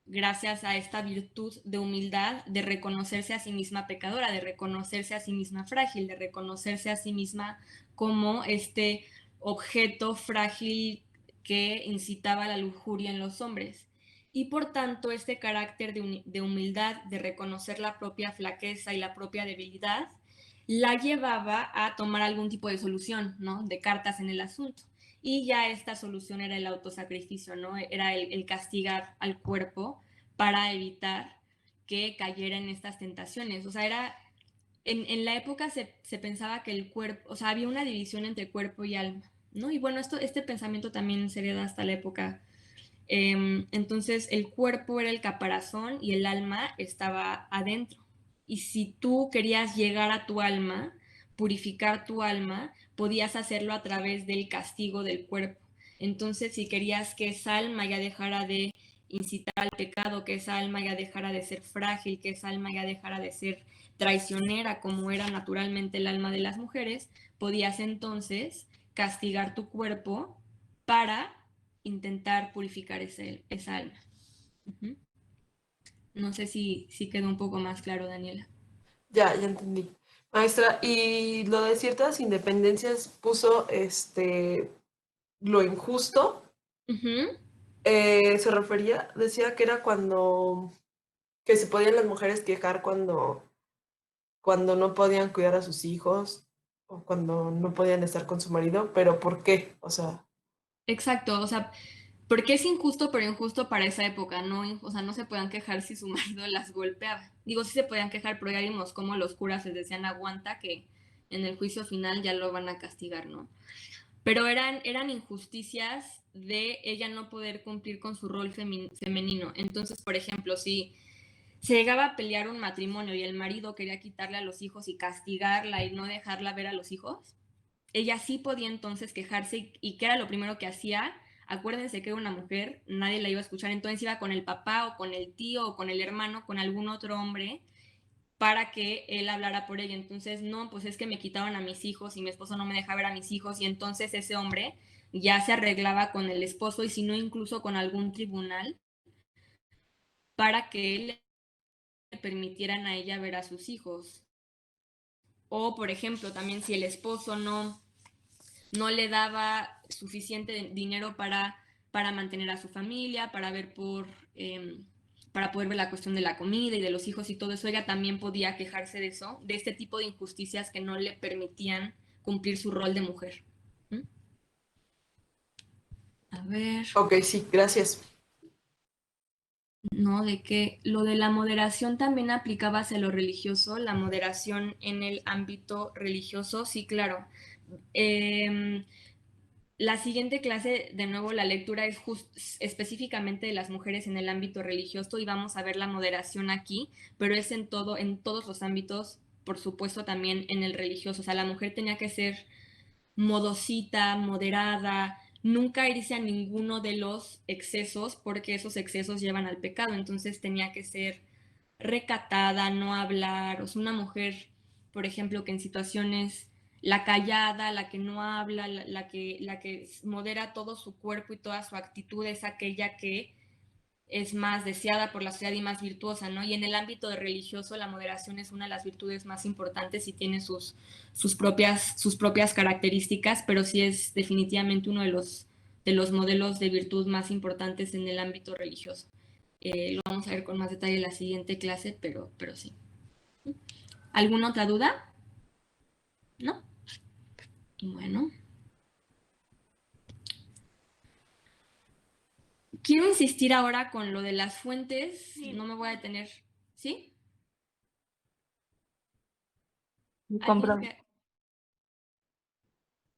gracias a esta virtud de humildad, de reconocerse a sí misma pecadora, de reconocerse a sí misma frágil, de reconocerse a sí misma como este objeto frágil que incitaba a la lujuria en los hombres. Y por tanto, este carácter de humildad, de reconocer la propia flaqueza y la propia debilidad, la llevaba a tomar algún tipo de solución, ¿no? De cartas en el asunto. Y ya esta solución era el autosacrificio, ¿no? Era el castigar al cuerpo para evitar que cayera en estas tentaciones. O sea, en la época se pensaba que el cuerpo, o sea, había una división entre cuerpo y alma, ¿no? Y bueno, este pensamiento también se hereda hasta la época. Entonces, el cuerpo era el caparazón y el alma estaba adentro. Y si tú querías llegar a tu alma, purificar tu alma, podías hacerlo a través del castigo del cuerpo. Entonces, si querías que esa alma ya dejara de incitar al pecado, que esa alma ya dejara de ser frágil, que esa alma ya dejara de ser traicionera como era naturalmente el alma de las mujeres, podías entonces castigar tu cuerpo para intentar purificar esa alma. Uh-huh. No sé si quedó un poco más claro, Daniela. Ya entendí. Maestra, y lo de ciertas independencias puso lo injusto. Uh-huh. Se refería, decía que era que se podían las mujeres quejar cuando no podían cuidar a sus hijos o cuando no podían estar con su marido, pero ¿por qué? O sea, Exacto, o sea, porque es injusto, pero injusto para esa época, ¿no? O sea, no se podían quejar si su marido las golpeaba. Digo, sí se podían quejar, pero ya vimos cómo los curas les decían aguanta, que en el juicio final ya lo van a castigar, ¿no? Pero eran injusticias de ella no poder cumplir con su rol femenino. Entonces, por ejemplo, si se llegaba a pelear un matrimonio y el marido quería quitarle a los hijos y castigarla y no dejarla ver a los hijos, ella sí podía entonces quejarse y ¿qué era lo primero que hacía? Acuérdense que era una mujer, nadie la iba a escuchar, entonces iba con el papá o con el tío o con el hermano, con algún otro hombre para que él hablara por ella. Entonces, no, pues es que me quitaban a mis hijos y mi esposo no me deja ver a mis hijos y entonces ese hombre ya se arreglaba con el esposo y si no incluso con algún tribunal para que él le permitieran a ella ver a sus hijos. O, por ejemplo, también si el esposo no le daba suficiente dinero para mantener a su familia, para ver para poder ver la cuestión de la comida y de los hijos y todo eso, ella también podía quejarse de eso, de este tipo de injusticias que no le permitían cumplir su rol de mujer. ¿Mm? A ver. Ok, sí, gracias. ¿No? De que lo de la moderación también aplicaba hacia lo religioso, la moderación en el ámbito religioso, sí, claro. La siguiente clase, de nuevo, la lectura es específicamente de las mujeres en el ámbito religioso y vamos a ver la moderación aquí, pero es en todos los ámbitos, por supuesto también en el religioso. O sea, la mujer tenía que ser modosita, moderada, nunca irse a ninguno de los excesos porque esos excesos llevan al pecado. Entonces tenía que ser recatada, no hablar. O sea, una mujer, por ejemplo, que en situaciones, la callada, la que no habla, la que modera todo su cuerpo y toda su actitud es aquella que es más deseada por la sociedad y más virtuosa, ¿no? Y en el ámbito religioso la moderación es una de las virtudes más importantes y tiene sus propias características, pero sí es definitivamente uno de los modelos de virtud más importantes en el ámbito religioso. Lo vamos a ver con más detalle en la siguiente clase, pero sí. ¿Alguna otra duda? ¿No? Bueno. Quiero insistir ahora con lo de las fuentes. Sí. No me voy a detener. ¿Sí?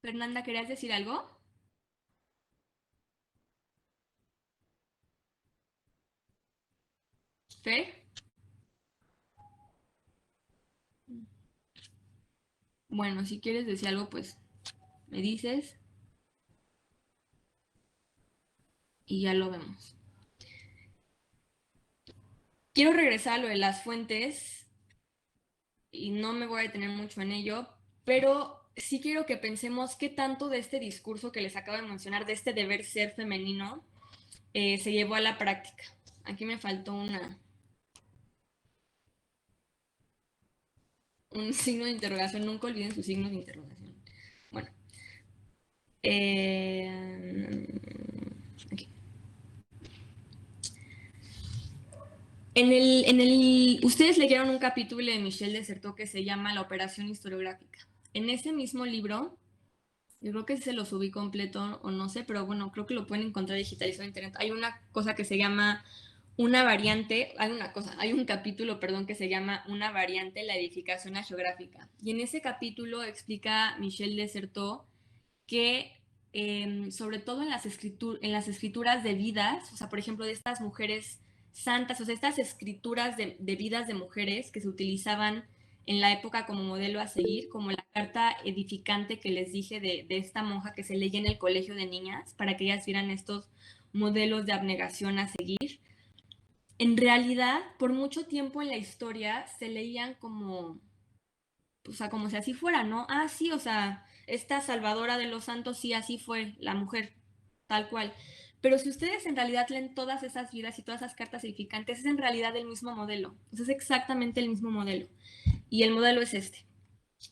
Fernanda, ¿querías decir algo? ¿Fer? Bueno, si quieres decir algo, pues me dices y ya lo vemos. Quiero regresar a lo de las fuentes y no me voy a detener mucho en ello, pero sí quiero que pensemos qué tanto de este discurso que les acabo de mencionar, de este deber ser femenino, se llevó a la práctica. Aquí me faltó un signo de interrogación, nunca olviden sus signos de interrogación. Bueno, aquí. Ustedes leyeron un capítulo de Michel de Certeau que se llama La operación historiográfica. En ese mismo libro, yo creo que se lo subí completo o no sé, pero bueno, creo que lo pueden encontrar digitalizado en internet. Hay una cosa que se llama una variante, hay un capítulo, perdón, que se llama una variante, la edificación geográfica. Y en ese capítulo explica Michel de Certeau que sobre todo en las escrituras de vidas, o sea, por ejemplo, de estas mujeres santas, o sea, estas escrituras de vidas de mujeres que se utilizaban en la época como modelo a seguir, como la carta edificante que les dije de esta monja que se leía en el colegio de niñas, para que ellas vieran estos modelos de abnegación a seguir. En realidad, por mucho tiempo en la historia se leían como, o sea, como si así fuera, ¿no? Ah, sí, o sea, esta salvadora de los santos, sí, así fue la mujer, tal cual. Pero si ustedes en realidad leen todas esas vidas y todas esas cartas edificantes, es en realidad el mismo modelo. O sea, es exactamente el mismo modelo. Y el modelo es este.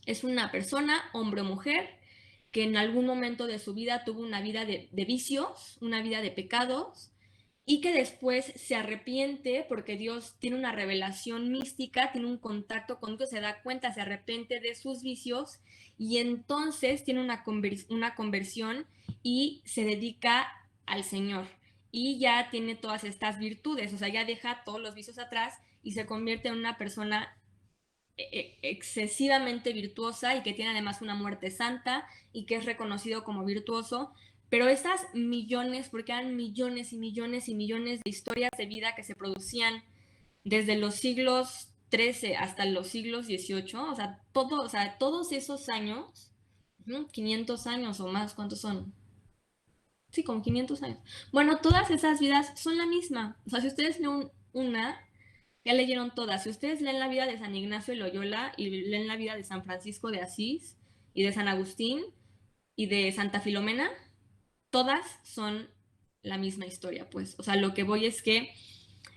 Es una persona, hombre o mujer, que en algún momento de su vida tuvo una vida de vicios, una vida de pecados, y que después se arrepiente porque Dios tiene una revelación mística, tiene un contacto con Dios, se da cuenta, se arrepiente de sus vicios y entonces tiene una conversión y se dedica al Señor. Y ya tiene todas estas virtudes, o sea, ya deja todos los vicios atrás y se convierte en una persona excesivamente virtuosa y que tiene además una muerte santa y que es reconocido como virtuoso. Pero esas millones, porque eran millones y millones y millones de historias de vida que se producían desde los siglos XIII hasta los siglos XVIII, o sea, todos esos años, 500 años o más, ¿cuántos son? Sí, como 500 años. Bueno, todas esas vidas son la misma. O sea, si ustedes leen una, ya leyeron todas. Si ustedes leen la vida de San Ignacio de Loyola y leen la vida de San Francisco de Asís y de San Agustín y de Santa Filomena, todas son la misma historia, pues. O sea, lo que voy es que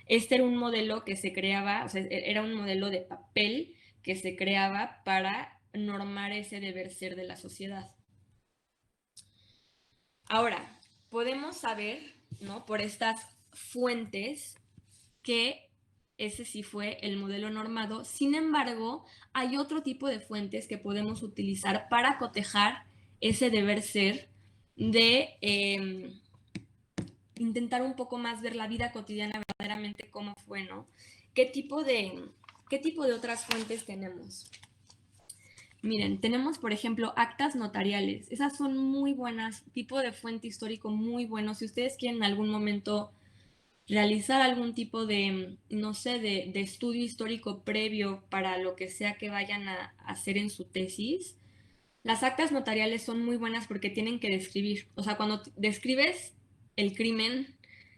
este era un modelo que se creaba, o sea, era un modelo de papel que se creaba para normar ese deber ser de la sociedad. Ahora, podemos saber, ¿no? Por estas fuentes que ese sí fue el modelo normado. Sin embargo, hay otro tipo de fuentes que podemos utilizar para cotejar ese deber ser de intentar un poco más ver la vida cotidiana verdaderamente cómo fue, ¿no? ¿Qué tipo de otras fuentes tenemos? Miren, tenemos, por ejemplo, actas notariales. Esas son muy buenas, tipo de fuente histórico muy bueno. Si ustedes quieren en algún momento realizar algún tipo de, no sé, de estudio histórico previo para lo que sea que vayan a hacer en su tesis, las actas notariales son muy buenas porque tienen que describir. O sea, cuando describes el crimen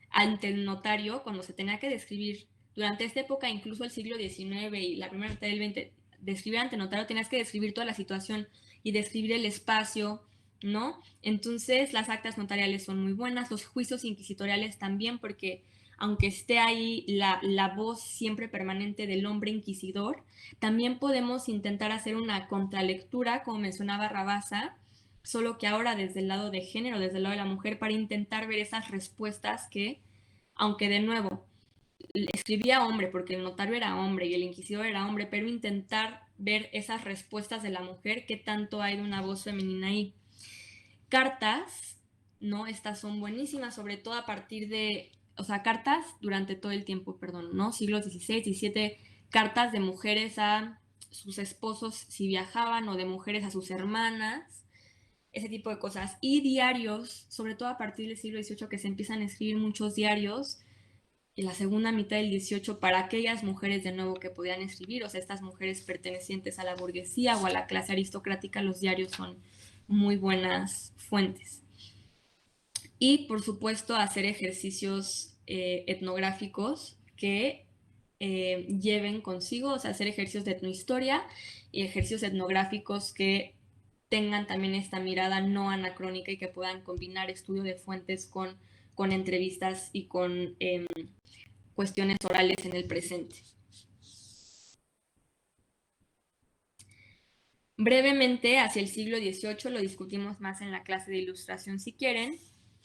ante el notario, cuando se tenía que describir durante esta época, incluso el siglo XIX y la primera mitad del XX, describir ante notario, tenías que describir toda la situación y describir el espacio, ¿no? Entonces, las actas notariales son muy buenas, los juicios inquisitoriales también, porque aunque esté ahí la voz siempre permanente del hombre inquisidor, también podemos intentar hacer una contralectura, como mencionaba Rabasa, solo que ahora desde el lado de género, desde el lado de la mujer, para intentar ver esas respuestas que, aunque de nuevo, escribía hombre porque el notario era hombre y el inquisidor era hombre, pero intentar ver esas respuestas de la mujer, qué tanto hay de una voz femenina ahí. Cartas, ¿no? Estas son buenísimas, sobre todo a partir de, o sea, cartas durante todo el tiempo, perdón, ¿no? Siglos XVI, XVII, cartas de mujeres a sus esposos si viajaban o de mujeres a sus hermanas, ese tipo de cosas. Y diarios, sobre todo a partir del siglo XVIII que se empiezan a escribir muchos diarios, en la segunda mitad del XVIII para aquellas mujeres de nuevo que podían escribir, o sea, estas mujeres pertenecientes a la burguesía o a la clase aristocrática, los diarios son muy buenas fuentes. Y, por supuesto, hacer ejercicios etnográficos que lleven consigo, o sea, hacer ejercicios de etnohistoria y ejercicios etnográficos que tengan también esta mirada no anacrónica y que puedan combinar estudio de fuentes con entrevistas y con cuestiones orales en el presente. Brevemente, hacia el siglo XVIII, lo discutimos más en la clase de ilustración si quieren,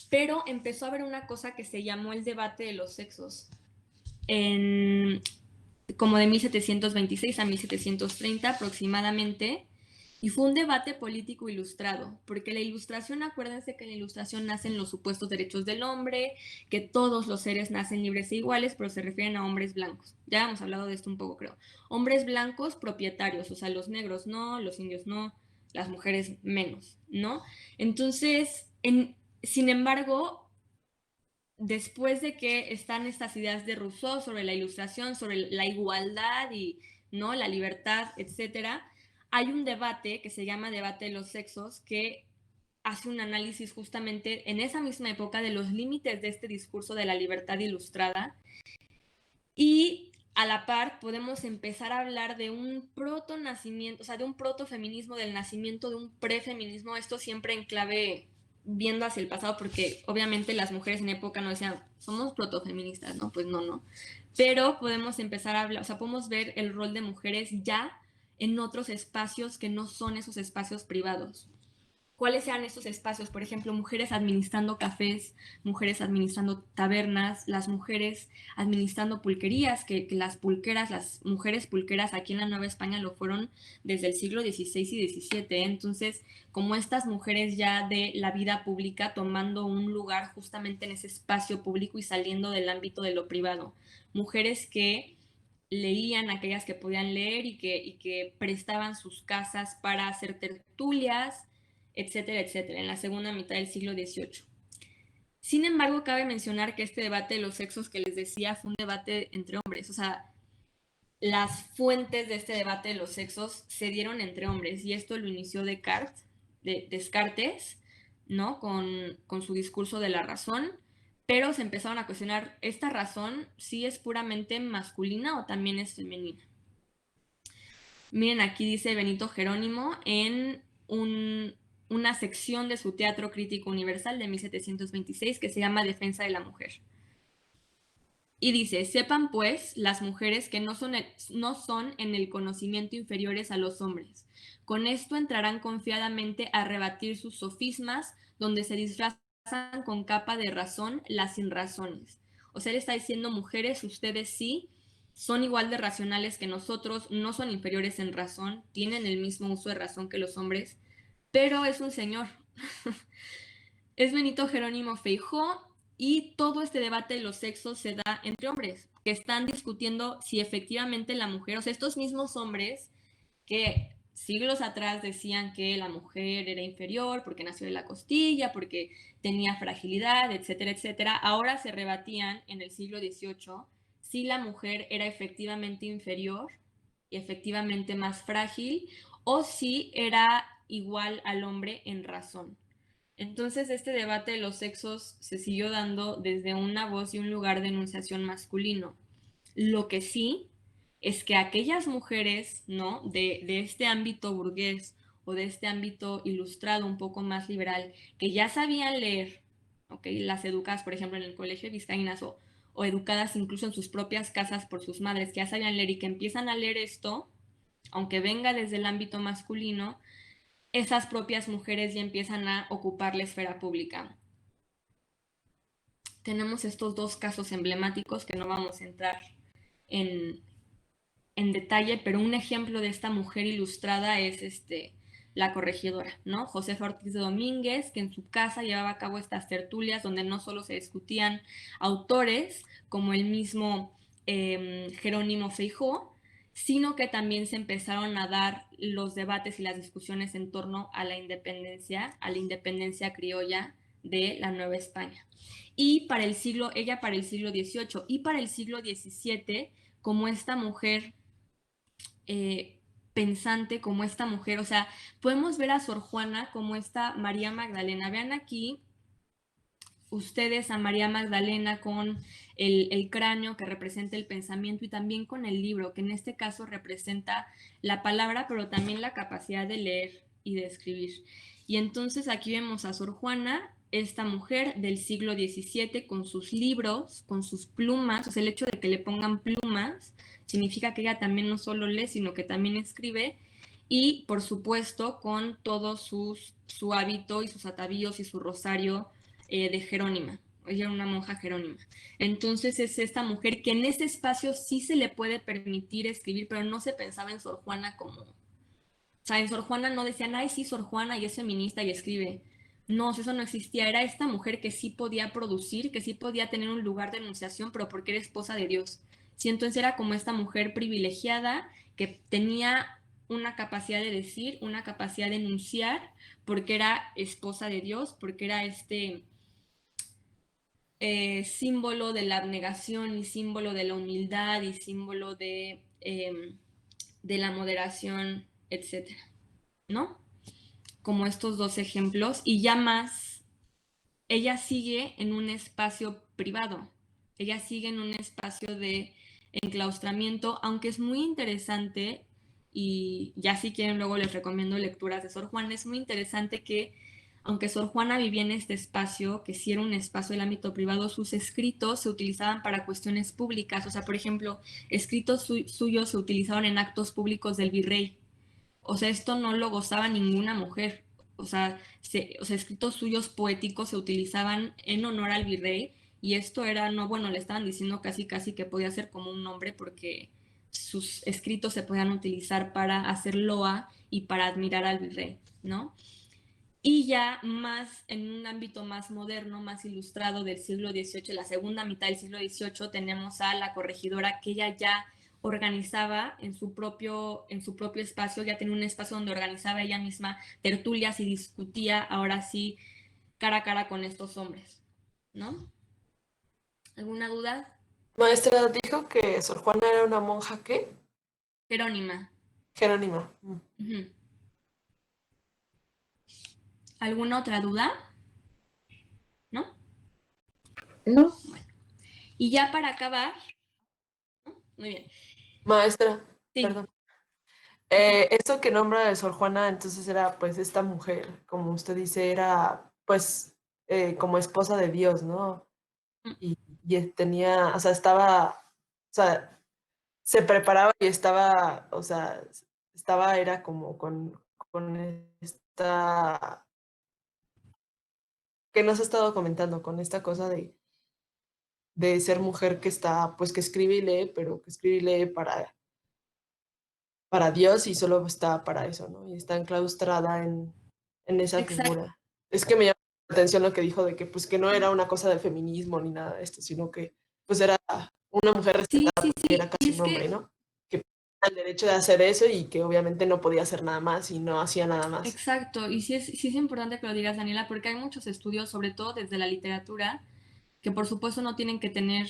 pero empezó a haber una cosa que se llamó el debate de los sexos, como de 1726 a 1730 aproximadamente, y fue un debate político ilustrado, porque la ilustración, acuérdense que en la ilustración nacen los supuestos derechos del hombre, que todos los seres nacen libres e iguales, pero se refieren a hombres blancos. Ya hemos hablado de esto un poco, creo. Hombres blancos propietarios, o sea, los negros no, los indios no, las mujeres menos, ¿no? Entonces, sin embargo, después de que están estas ideas de Rousseau sobre la ilustración, sobre la igualdad y no la libertad, etcétera, hay un debate que se llama debate de los sexos que hace un análisis justamente en esa misma época de los límites de este discurso de la libertad ilustrada y a la par podemos empezar a hablar de un proto-nacimiento, o sea, de un proto-feminismo, del nacimiento de un pre-feminismo, esto siempre en clave viendo hacia el pasado, porque obviamente las mujeres en época no decían, somos protofeministas, ¿no? Pues no. Pero podemos empezar a hablar, o sea, podemos ver el rol de mujeres ya en otros espacios que no son esos espacios privados. ¿Cuáles sean estos espacios? Por ejemplo, mujeres administrando cafés, mujeres administrando tabernas, las mujeres administrando pulquerías, que las pulqueras, las mujeres pulqueras aquí en la Nueva España lo fueron desde el siglo XVI y XVII. Entonces, como estas mujeres ya de la vida pública tomando un lugar justamente en ese espacio público y saliendo del ámbito de lo privado. Mujeres que leían, aquellas que podían leer y que prestaban sus casas para hacer tertulias, etcétera, etcétera, en la segunda mitad del siglo XVIII. Sin embargo, cabe mencionar que este debate de los sexos que les decía fue un debate entre hombres, o sea, las fuentes de este debate de los sexos se dieron entre hombres y esto lo inició Descartes, ¿no? Con su discurso de la razón, pero se empezaron a cuestionar, ¿esta razón sí es puramente masculina o también es femenina? Miren, aquí dice Benito Jerónimo en una sección de su Teatro Crítico Universal de 1726 que se llama Defensa de la Mujer. Y dice, sepan pues las mujeres que no son en el conocimiento inferiores a los hombres. Con esto entrarán confiadamente a rebatir sus sofismas, donde se disfrazan con capa de razón las sinrazones. O sea, él está diciendo, mujeres, ustedes sí son igual de racionales que nosotros, no son inferiores en razón, tienen el mismo uso de razón que los hombres, pero es un señor. Es Benito Jerónimo Feijó y todo este debate de los sexos se da entre hombres, que están discutiendo si efectivamente la mujer, o sea, estos mismos hombres que siglos atrás decían que la mujer era inferior porque nació de la costilla, porque tenía fragilidad, etcétera, etcétera, ahora se rebatían en el siglo XVIII si la mujer era efectivamente inferior y efectivamente más frágil o si era igual al hombre en razón. Entonces, este debate de los sexos se siguió dando desde una voz y un lugar de enunciación masculino. Lo que sí es que aquellas mujeres, ¿no? De este ámbito burgués o de este ámbito ilustrado un poco más liberal, que ya sabían leer, ¿ok? Las educadas, por ejemplo, en el colegio de vizcaínas o educadas incluso en sus propias casas por sus madres, que ya sabían leer y que empiezan a leer esto, aunque venga desde el ámbito masculino, esas propias mujeres ya empiezan a ocupar la esfera pública. Tenemos estos dos casos emblemáticos que no vamos a entrar en, en detalle, pero un ejemplo de esta mujer ilustrada es la corregidora, ¿no? Josefa Ortiz de Domínguez, que en su casa llevaba a cabo estas tertulias donde no solo se discutían autores, como el mismo Jerónimo Feijó, sino que también se empezaron a dar los debates y las discusiones en torno a la independencia criolla de la Nueva España. Y ella para el siglo XVIII y para el siglo XVII, como esta mujer pensante, como esta mujer, o sea, podemos ver a Sor Juana como esta María Magdalena. Vean aquí ustedes a María Magdalena con el cráneo que representa el pensamiento y también con el libro, que en este caso representa la palabra, pero también la capacidad de leer y de escribir. Y entonces aquí vemos a Sor Juana, esta mujer del siglo XVII, con sus libros, con sus plumas. O sea, el hecho de que le pongan plumas significa que ella también no solo lee, sino que también escribe. Y, por supuesto, con todo su hábito y sus atavíos y su rosario de Jerónima. Ella era una monja jerónima. Entonces es esta mujer que en ese espacio sí se le puede permitir escribir, pero no se pensaba en Sor Juana como... O sea, en Sor Juana no decían, ay, sí, Sor Juana y es feminista y escribe. No, eso no existía. Era esta mujer que sí podía producir, que sí podía tener un lugar de enunciación, pero porque era esposa de Dios. Sí, entonces era como esta mujer privilegiada que tenía una capacidad de decir, una capacidad de enunciar, porque era esposa de Dios, porque era símbolo de la abnegación y símbolo de la humildad y símbolo de la moderación, etcétera, ¿no? Como estos dos ejemplos. Y ya más, ella sigue en un espacio privado, ella sigue en un espacio de enclaustramiento, aunque es muy interesante, y ya si quieren luego les recomiendo lecturas de Sor Juana, es muy interesante que aunque Sor Juana vivía en este espacio, que sí era un espacio del ámbito privado, sus escritos se utilizaban para cuestiones públicas. O sea, por ejemplo, escritos suyos se utilizaban en actos públicos del virrey. O sea, esto no lo gozaba ninguna mujer. O sea, escritos suyos poéticos se utilizaban en honor al virrey y esto era, no, bueno, le estaban diciendo casi casi que podía ser como un nombre porque sus escritos se podían utilizar para hacer loa y para admirar al virrey, ¿no? Y ya más en un ámbito más moderno, más ilustrado del siglo XVIII, la segunda mitad del siglo XVIII, tenemos a la corregidora que ella ya organizaba en su propio espacio, ya tenía un espacio donde organizaba ella misma tertulias y discutía ahora sí cara a cara con estos hombres, ¿no? ¿Alguna duda? Maestra, dijo que Sor Juana era una monja, ¿qué? Jerónima. Jerónima. Ujú. ¿Alguna otra duda? ¿No? No, Bueno. Y ya para acabar, ¿no? Muy bien. Maestra, Sí. perdón. Esto que nombra de Sor Juana, entonces era pues esta mujer, como usted dice, era pues como esposa de Dios, ¿no? Y tenía, o sea, estaba, o sea, se preparaba y estaba, o sea, era como con esta, que nos ha estado comentando, con esta cosa de ser mujer que está, pues que escribe y lee, pero que escribe y lee para Dios y solo está para eso, ¿no? Y está enclaustrada en esa Exacto. figura. Es que me llama la atención lo que dijo de que pues que no era una cosa de feminismo ni nada de esto, sino que pues era una mujer Sí, respetada sí, porque sí. era Y casi es un hombre, que, ¿no? Que tenía el derecho de hacer eso y que obviamente no podía hacer nada más y no hacía nada más. exacto. Y sí es importante que lo digas, Daniela, porque hay muchos estudios, sobre todo desde la literatura, que por supuesto no tienen que tener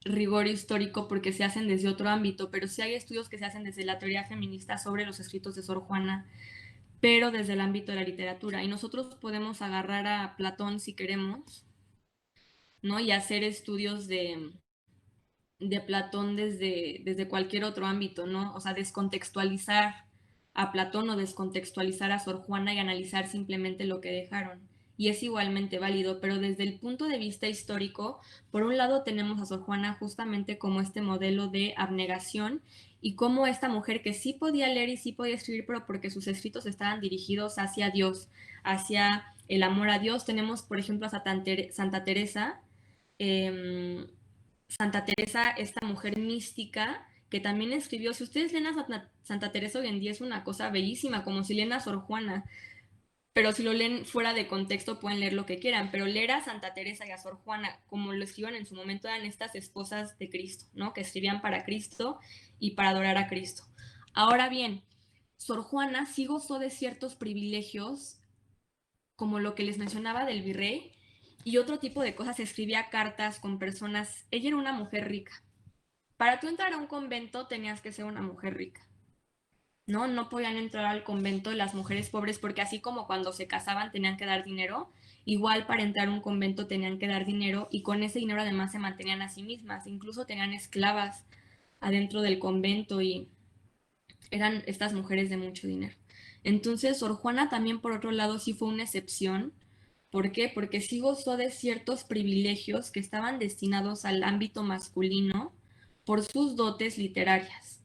rigor histórico porque se hacen desde otro ámbito, pero sí hay estudios que se hacen desde la teoría feminista sobre los escritos de Sor Juana, pero desde el ámbito de la literatura. Y nosotros podemos agarrar a Platón si queremos, ¿no? Y hacer estudios de Platón desde cualquier otro ámbito, ¿no? O sea, descontextualizar a Platón o descontextualizar a Sor Juana y analizar simplemente lo que dejaron. Y es igualmente válido, pero desde el punto de vista histórico, por un lado tenemos a Sor Juana justamente como este modelo de abnegación y como esta mujer que sí podía leer y sí podía escribir, pero porque sus escritos estaban dirigidos hacia Dios, hacia el amor a Dios. Tenemos, por ejemplo, a Santa Teresa, eh, Santa Teresa, esta mujer mística que también escribió, si ustedes leen a Santa Teresa hoy en día es una cosa bellísima, como si leen a Sor Juana, pero si lo leen fuera de contexto pueden leer lo que quieran, pero leer a Santa Teresa y a Sor Juana, como lo escribieron en su momento, eran estas esposas de Cristo, ¿no? Que escribían para Cristo y para adorar a Cristo. Ahora bien, Sor Juana sí gozó de ciertos privilegios, como lo que les mencionaba del virrey, y otro tipo de cosas, escribía cartas con personas, ella era una mujer rica. Para tú entrar a un convento tenías que ser una mujer rica, ¿no? No podían entrar al convento las mujeres pobres porque así como cuando se casaban tenían que dar dinero, igual para entrar a un convento tenían que dar dinero y con ese dinero además se mantenían a sí mismas, incluso tenían esclavas adentro del convento y eran estas mujeres de mucho dinero. Entonces, Sor Juana también por otro lado sí fue una excepción. ¿Por qué? Porque sí gozó de ciertos privilegios que estaban destinados al ámbito masculino por sus dotes literarias.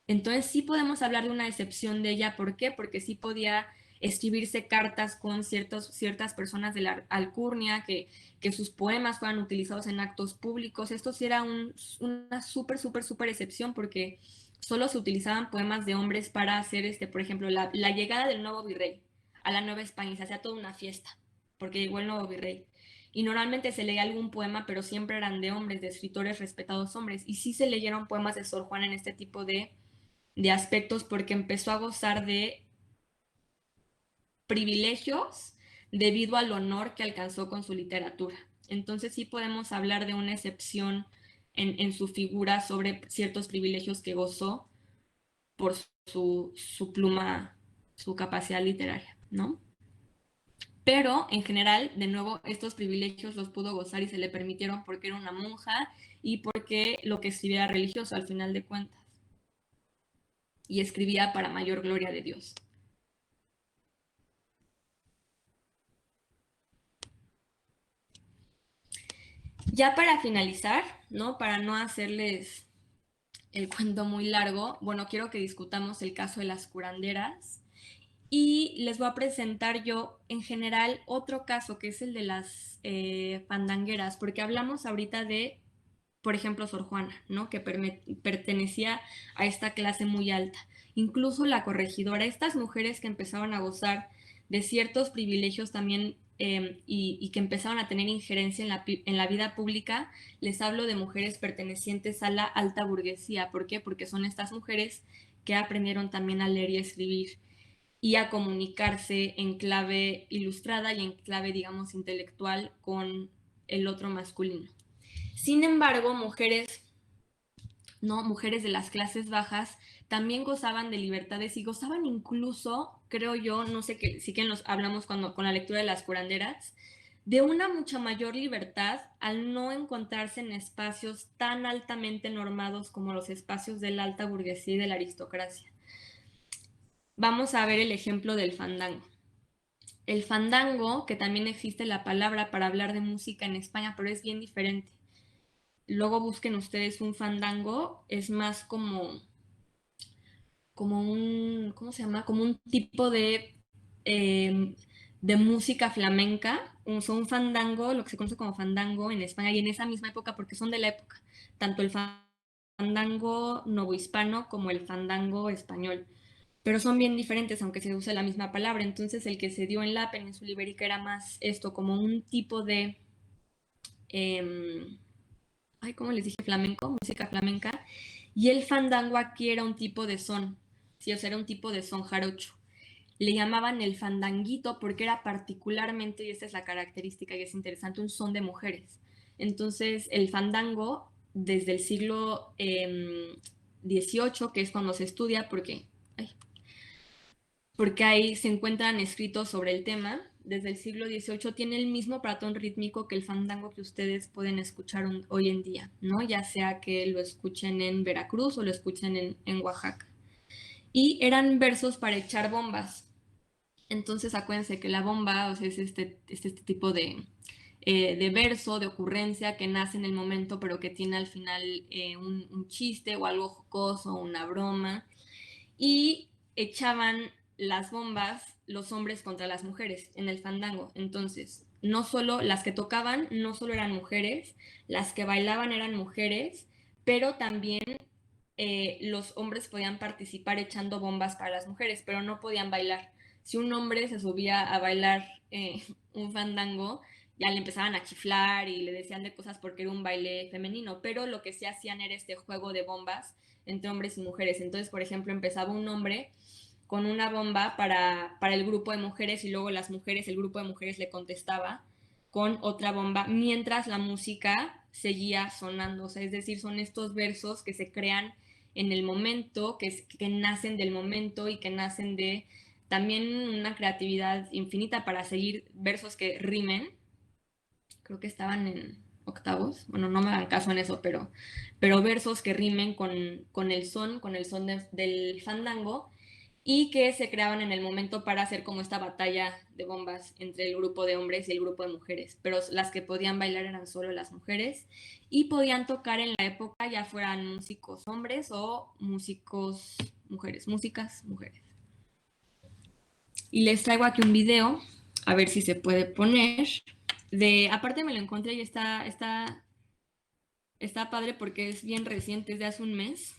Entonces sí podemos hablar de una excepción de ella. ¿Por qué? Porque sí podía escribirse cartas con ciertas personas de la alcurnia, que sus poemas fueran utilizados en actos públicos. Esto sí era una súper excepción porque solo se utilizaban poemas de hombres para hacer, por ejemplo, la llegada del nuevo virrey a la Nueva España. Se hacía toda una fiesta porque llegó el nuevo virrey. Y normalmente se leía algún poema, pero siempre eran de hombres, de escritores respetados hombres. Y sí se leyeron poemas de Sor Juana en este tipo de aspectos porque empezó a gozar de privilegios debido al honor que alcanzó con su literatura. Entonces sí podemos hablar de una excepción en su figura sobre ciertos privilegios que gozó por su pluma, su capacidad literaria, ¿no? Pero en general, de nuevo, estos privilegios los pudo gozar y se le permitieron porque era una monja y porque lo que escribía era religioso al final de cuentas y escribía para mayor gloria de Dios. Ya para finalizar, ¿no? Para no hacerles el cuento muy largo, bueno, quiero que discutamos el caso de las curanderas y les voy a presentar yo en general otro caso que es el de las fandangueras, porque hablamos ahorita de, por ejemplo, Sor Juana, ¿no? Que pertenecía a esta clase muy alta. Incluso la corregidora, estas mujeres que empezaron a gozar de ciertos privilegios también y que empezaron a tener injerencia en la vida pública, les hablo de mujeres pertenecientes a la alta burguesía. ¿Por qué? Porque son estas mujeres que aprendieron también a leer y a escribir y a comunicarse en clave ilustrada y en clave, digamos, intelectual con el otro masculino. Sin embargo, mujeres, ¿no? Mujeres de las clases bajas también gozaban de libertades y gozaban incluso, creo yo, no sé qué, sí que nos hablamos con la lectura de las curanderas, de una mucha mayor libertad al no encontrarse en espacios tan altamente normados como los espacios de la alta burguesía y de la aristocracia. Vamos a ver el ejemplo del fandango. El fandango, que también existe la palabra para hablar de música en España, pero es bien diferente. Luego busquen ustedes un fandango, es más como ¿cómo se llama? Como un tipo de música flamenca, un fandango, lo que se conoce como fandango en España, y en esa misma época, porque son de la época, tanto el fandango novohispano como el fandango español, pero son bien diferentes, aunque se use la misma palabra. Entonces, el que se dio en la península ibérica era más esto, como un tipo de, ¿cómo les dije? Flamenco, música flamenca, y el fandango aquí era un tipo de son, sí, o sea, era un tipo de son jarocho. Le llamaban el fandanguito porque era particularmente, y esta es la característica y es interesante, un son de mujeres. Entonces, el fandango, desde el siglo XVIII, que es cuando se estudia, porque ahí se encuentran escritos sobre el tema, desde el siglo XVIII tiene el mismo patrón rítmico que el fandango que ustedes pueden escuchar hoy en día, ¿no? Ya sea que lo escuchen en Veracruz o lo escuchen en Oaxaca. Y eran versos para echar bombas. Entonces acuérdense que la bomba, o sea, es este tipo de verso, de ocurrencia que nace en el momento, pero que tiene al final un chiste o algo jocoso, una broma. Y echaban las bombas los hombres contra las mujeres en el fandango. Entonces, no solo las que tocaban, no solo eran mujeres, las que bailaban eran mujeres, pero también los hombres podían participar echando bombas para las mujeres, pero no podían bailar. Si un hombre se subía a bailar un fandango, ya le empezaban a chiflar y le decían de cosas porque era un baile femenino, pero lo que sí hacían era este juego de bombas entre hombres y mujeres. Entonces, por ejemplo, empezaba un hombre con una bomba para el grupo de mujeres y luego las mujeres, el grupo de mujeres le contestaba con otra bomba mientras la música seguía sonando. O sea, es decir, son estos versos que se crean en el momento, que nacen del momento y que nacen de también una creatividad infinita para seguir versos que rimen. Creo que estaban en octavos, bueno, no me hagan caso en eso, pero versos que rimen con el son del fandango y que se creaban en el momento para hacer como esta batalla de bombas entre el grupo de hombres y el grupo de mujeres, pero las que podían bailar eran solo las mujeres y podían tocar en la época ya fueran músicos hombres o músicos mujeres, músicas mujeres. Y les traigo aquí un video, a ver si se puede poner. Aparte me lo encontré y está padre porque es bien reciente, es de hace un mes.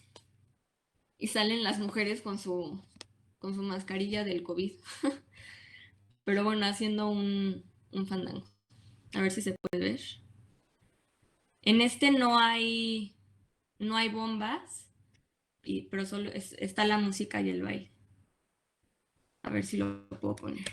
Y salen las mujeres con su mascarilla del COVID. Pero bueno, haciendo un fandango. A ver si se puede ver. En este no hay bombas, pero solo está la música y el baile. A ver si lo puedo poner.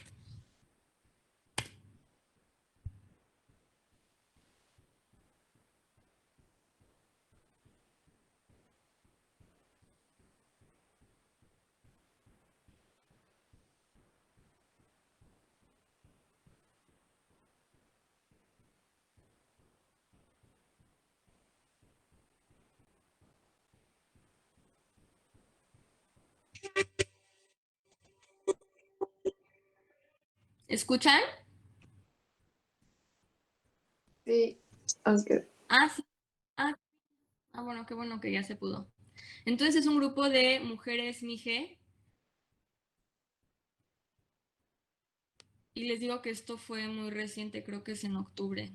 ¿Escuchan? Sí, aunque Ah, sí. Ah, bueno, qué bueno que ya se pudo. Entonces es un grupo de mujeres mije. Y les digo que esto fue muy reciente, creo que es en octubre.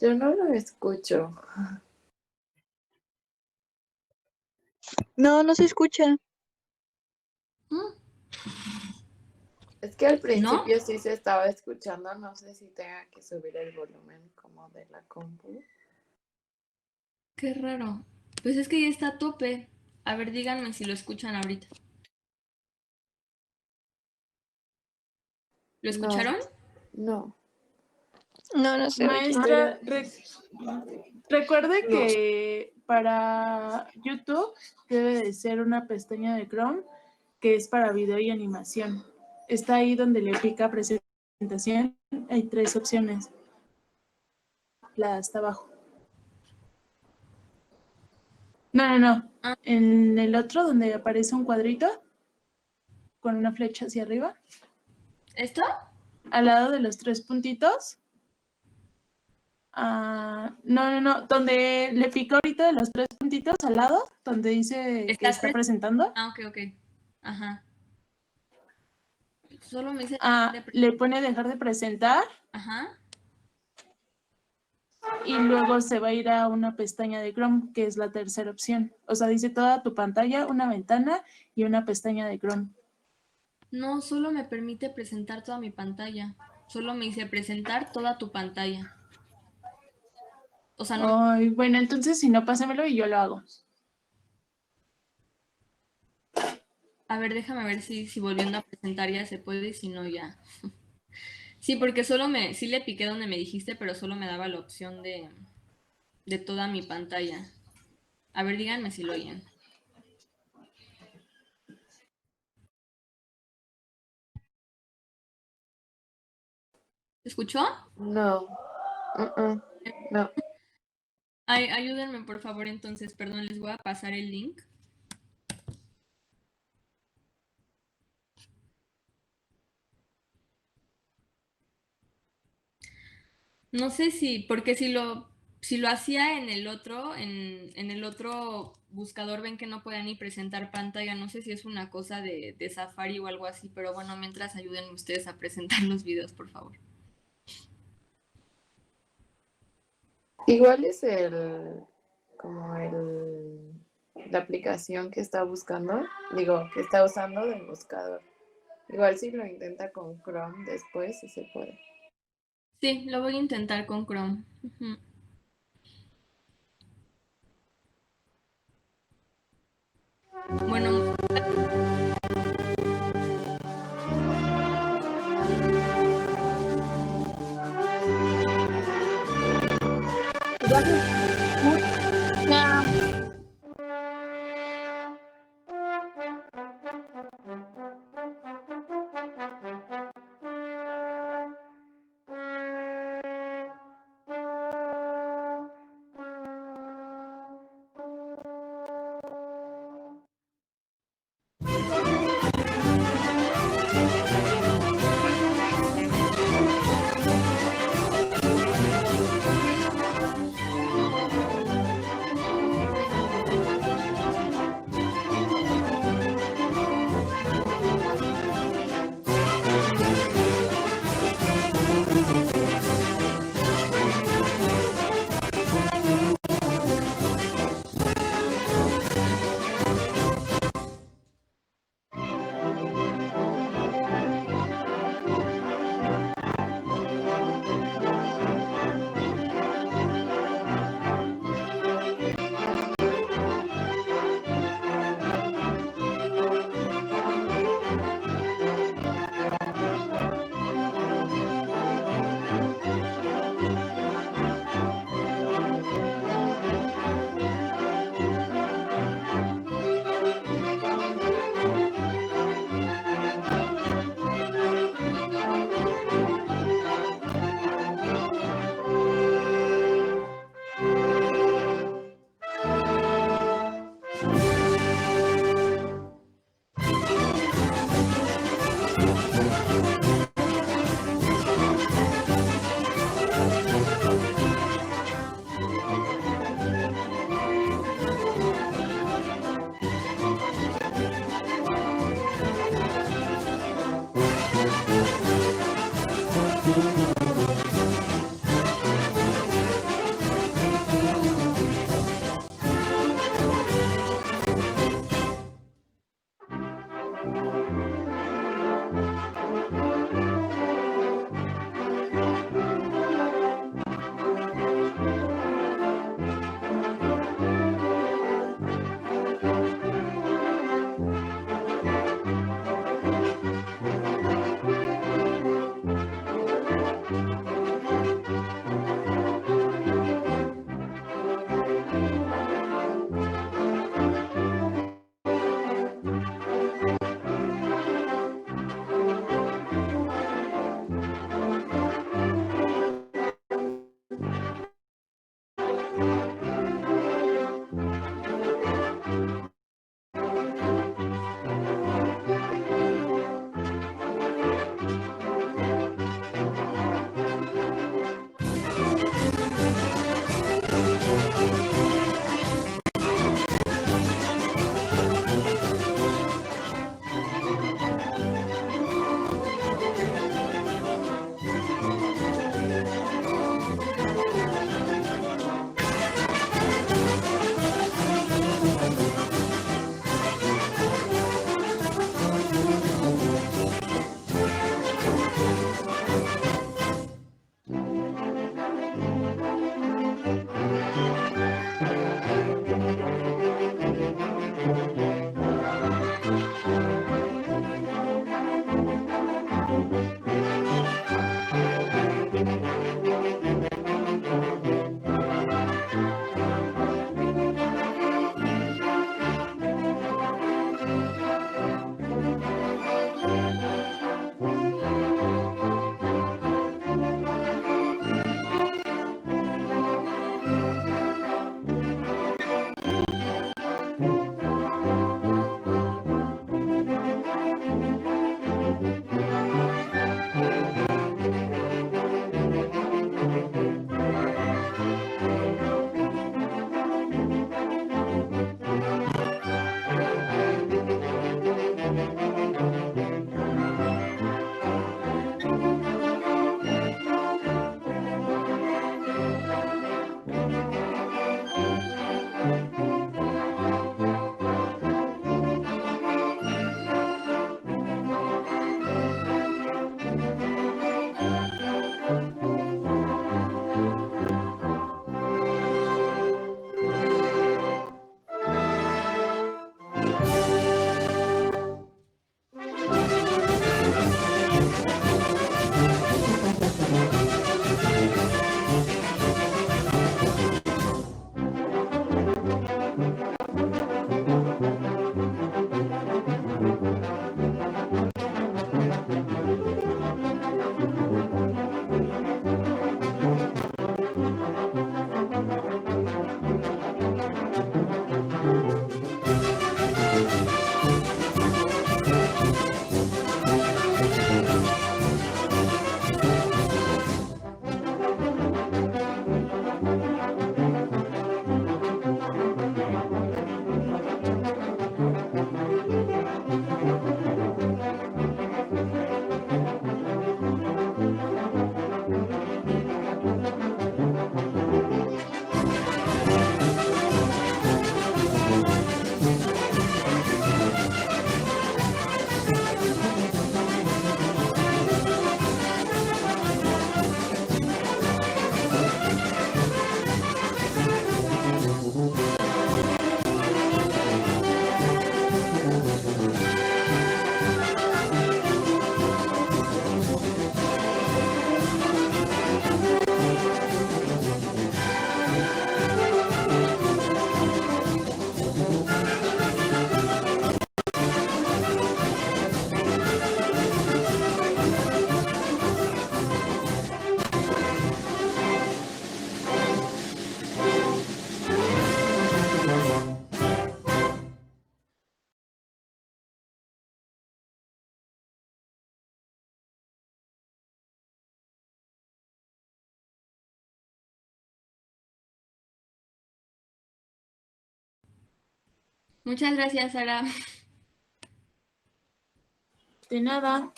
yo no lo escucho. No, no se escucha. Es que al ¿No? principio sí se estaba escuchando, no sé si tenga que subir el volumen como de la compu. Qué raro. Pues es que ya está a tope. A ver, díganme si lo escuchan ahorita. ¿Lo No, escucharon? no. No, no se oye. Maestra, recuerde que para YouTube debe de ser una pestaña de Chrome que es para video y animación. Está ahí donde le pica presentar. presentación hay 3 opciones. La de hasta abajo. No. Ah. En el otro, donde aparece un cuadrito con una flecha hacia arriba. ¿Esto? Al lado de los 3 puntitos. No. Donde le pica ahorita de los 3 puntitos al lado, donde dice que está presentando. Ah, ok. Ajá. Solo me dice... Le pone dejar de presentar. Ajá. Y luego se va a ir a una pestaña de Chrome, que es la tercera opción. O sea, dice toda tu pantalla, una ventana y una pestaña de Chrome. No, solo me permite presentar toda mi pantalla. Solo me dice presentar toda tu pantalla. O sea, no. Ay, bueno, entonces si no, pásamelo y yo lo hago. A ver, déjame ver si volviendo a presentar ya se puede y si no ya. Sí, porque sí le piqué donde me dijiste, pero solo me daba la opción de toda mi pantalla. A ver, díganme si lo oyen. ¿Se escuchó? No. No. Ay, ayúdenme por favor entonces, perdón, les voy a pasar el link. No sé porque si lo hacía en el otro, en el otro buscador ven que no podía ni presentar pantalla, no sé si es una cosa de Safari o algo así, pero bueno, mientras ayuden ustedes a presentar los videos, por favor. Igual es la aplicación que está buscando, que está usando del buscador. Igual si lo intenta con Chrome después, sí se puede. Sí, lo voy a intentar con Chrome. Bueno. Muchas gracias, Sara. De nada.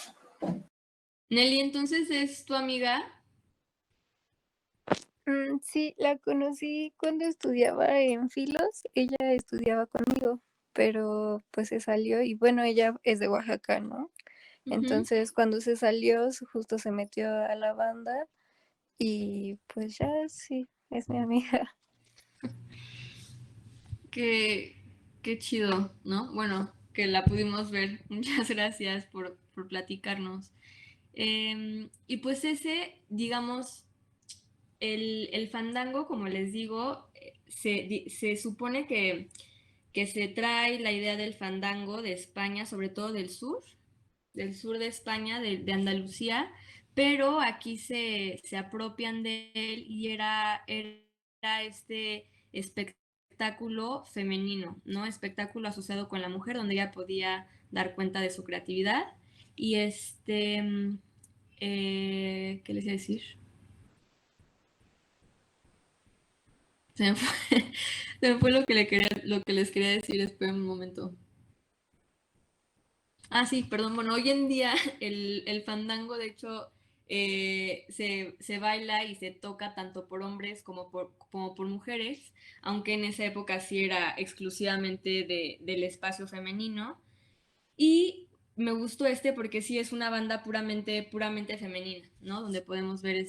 Nelly, entonces es tu amiga. Sí, la conocí cuando estudiaba en Filos. Ella estudiaba conmigo, pero pues se salió y bueno, ella es de Oaxaca, ¿no? Ujú. Entonces cuando se salió, justo se metió a la banda y pues ya sí, es mi amiga. Qué chido, ¿no? Bueno, que la pudimos ver. Muchas gracias por platicarnos. Y pues ese, digamos, el fandango, como les digo, se supone que se trae la idea del fandango de España, sobre todo del sur de España, de Andalucía, pero aquí se apropian de él y era este espectáculo femenino, ¿no? Espectáculo asociado con la mujer, donde ella podía dar cuenta de su creatividad. Y ¿qué les iba a decir? Se me fue, se me fue lo que les quería decir, esperen un momento. Ah, sí, perdón. Bueno, hoy en día el fandango, de hecho, se baila y se toca tanto por hombres como por mujeres, aunque en esa época sí era exclusivamente del espacio femenino. Y me gustó porque sí es una banda puramente femenina, ¿no? Donde podemos ver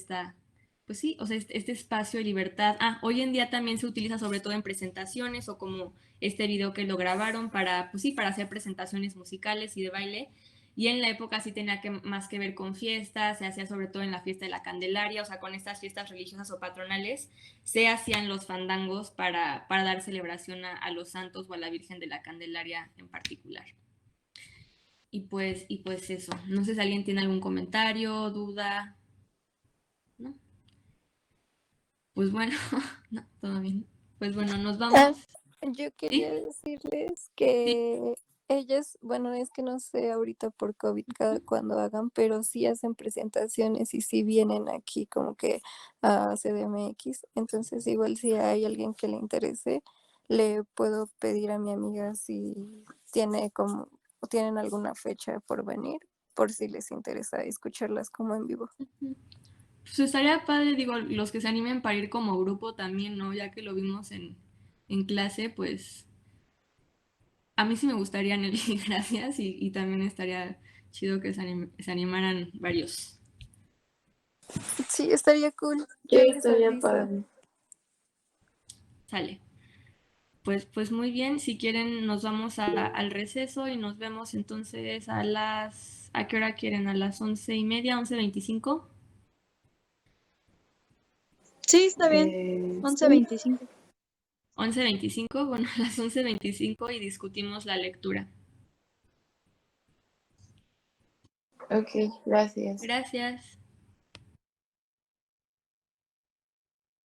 pues sí, o sea, este espacio de libertad. Ah, hoy en día también se utiliza sobre todo en presentaciones o como este video que lo grabaron pues sí, para hacer presentaciones musicales y de baile. Y en la época sí tenía más que ver con fiestas, se hacía sobre todo en la fiesta de la Candelaria, o sea, con estas fiestas religiosas o patronales, se hacían los fandangos para dar celebración a los santos o a la Virgen de la Candelaria en particular. Y pues eso. No sé si alguien tiene algún comentario, duda. ¿No? Pues bueno, no, todo bien. Pues bueno, nos Ah, vamos. yo quería ¿Sí? decirles Sí. que ellas, bueno, es que no sé ahorita por COVID cuando hagan, pero sí hacen presentaciones y sí vienen aquí como que a CDMX. Entonces, igual si hay alguien que le interese, le puedo pedir a mi amiga si tienen alguna fecha por venir, por si les interesa escucharlas como en vivo. Pues estaría padre, digo, los que se animen para ir como grupo también, ¿no? Ya que lo vimos en clase, pues a mí sí me gustaría, Nelly, gracias, y también estaría chido que se animaran varios. Sí, estaría cool. Sí, Yo les estaría aviso. padre. Sale. Pues muy bien, si quieren nos vamos al receso y nos vemos entonces ¿a qué hora quieren? ¿A las 11:30, 11:25? Sí, está bien. Sí. 11:25. 11:25, bueno, a las 11:25 y discutimos la lectura. Ok, gracias. Gracias.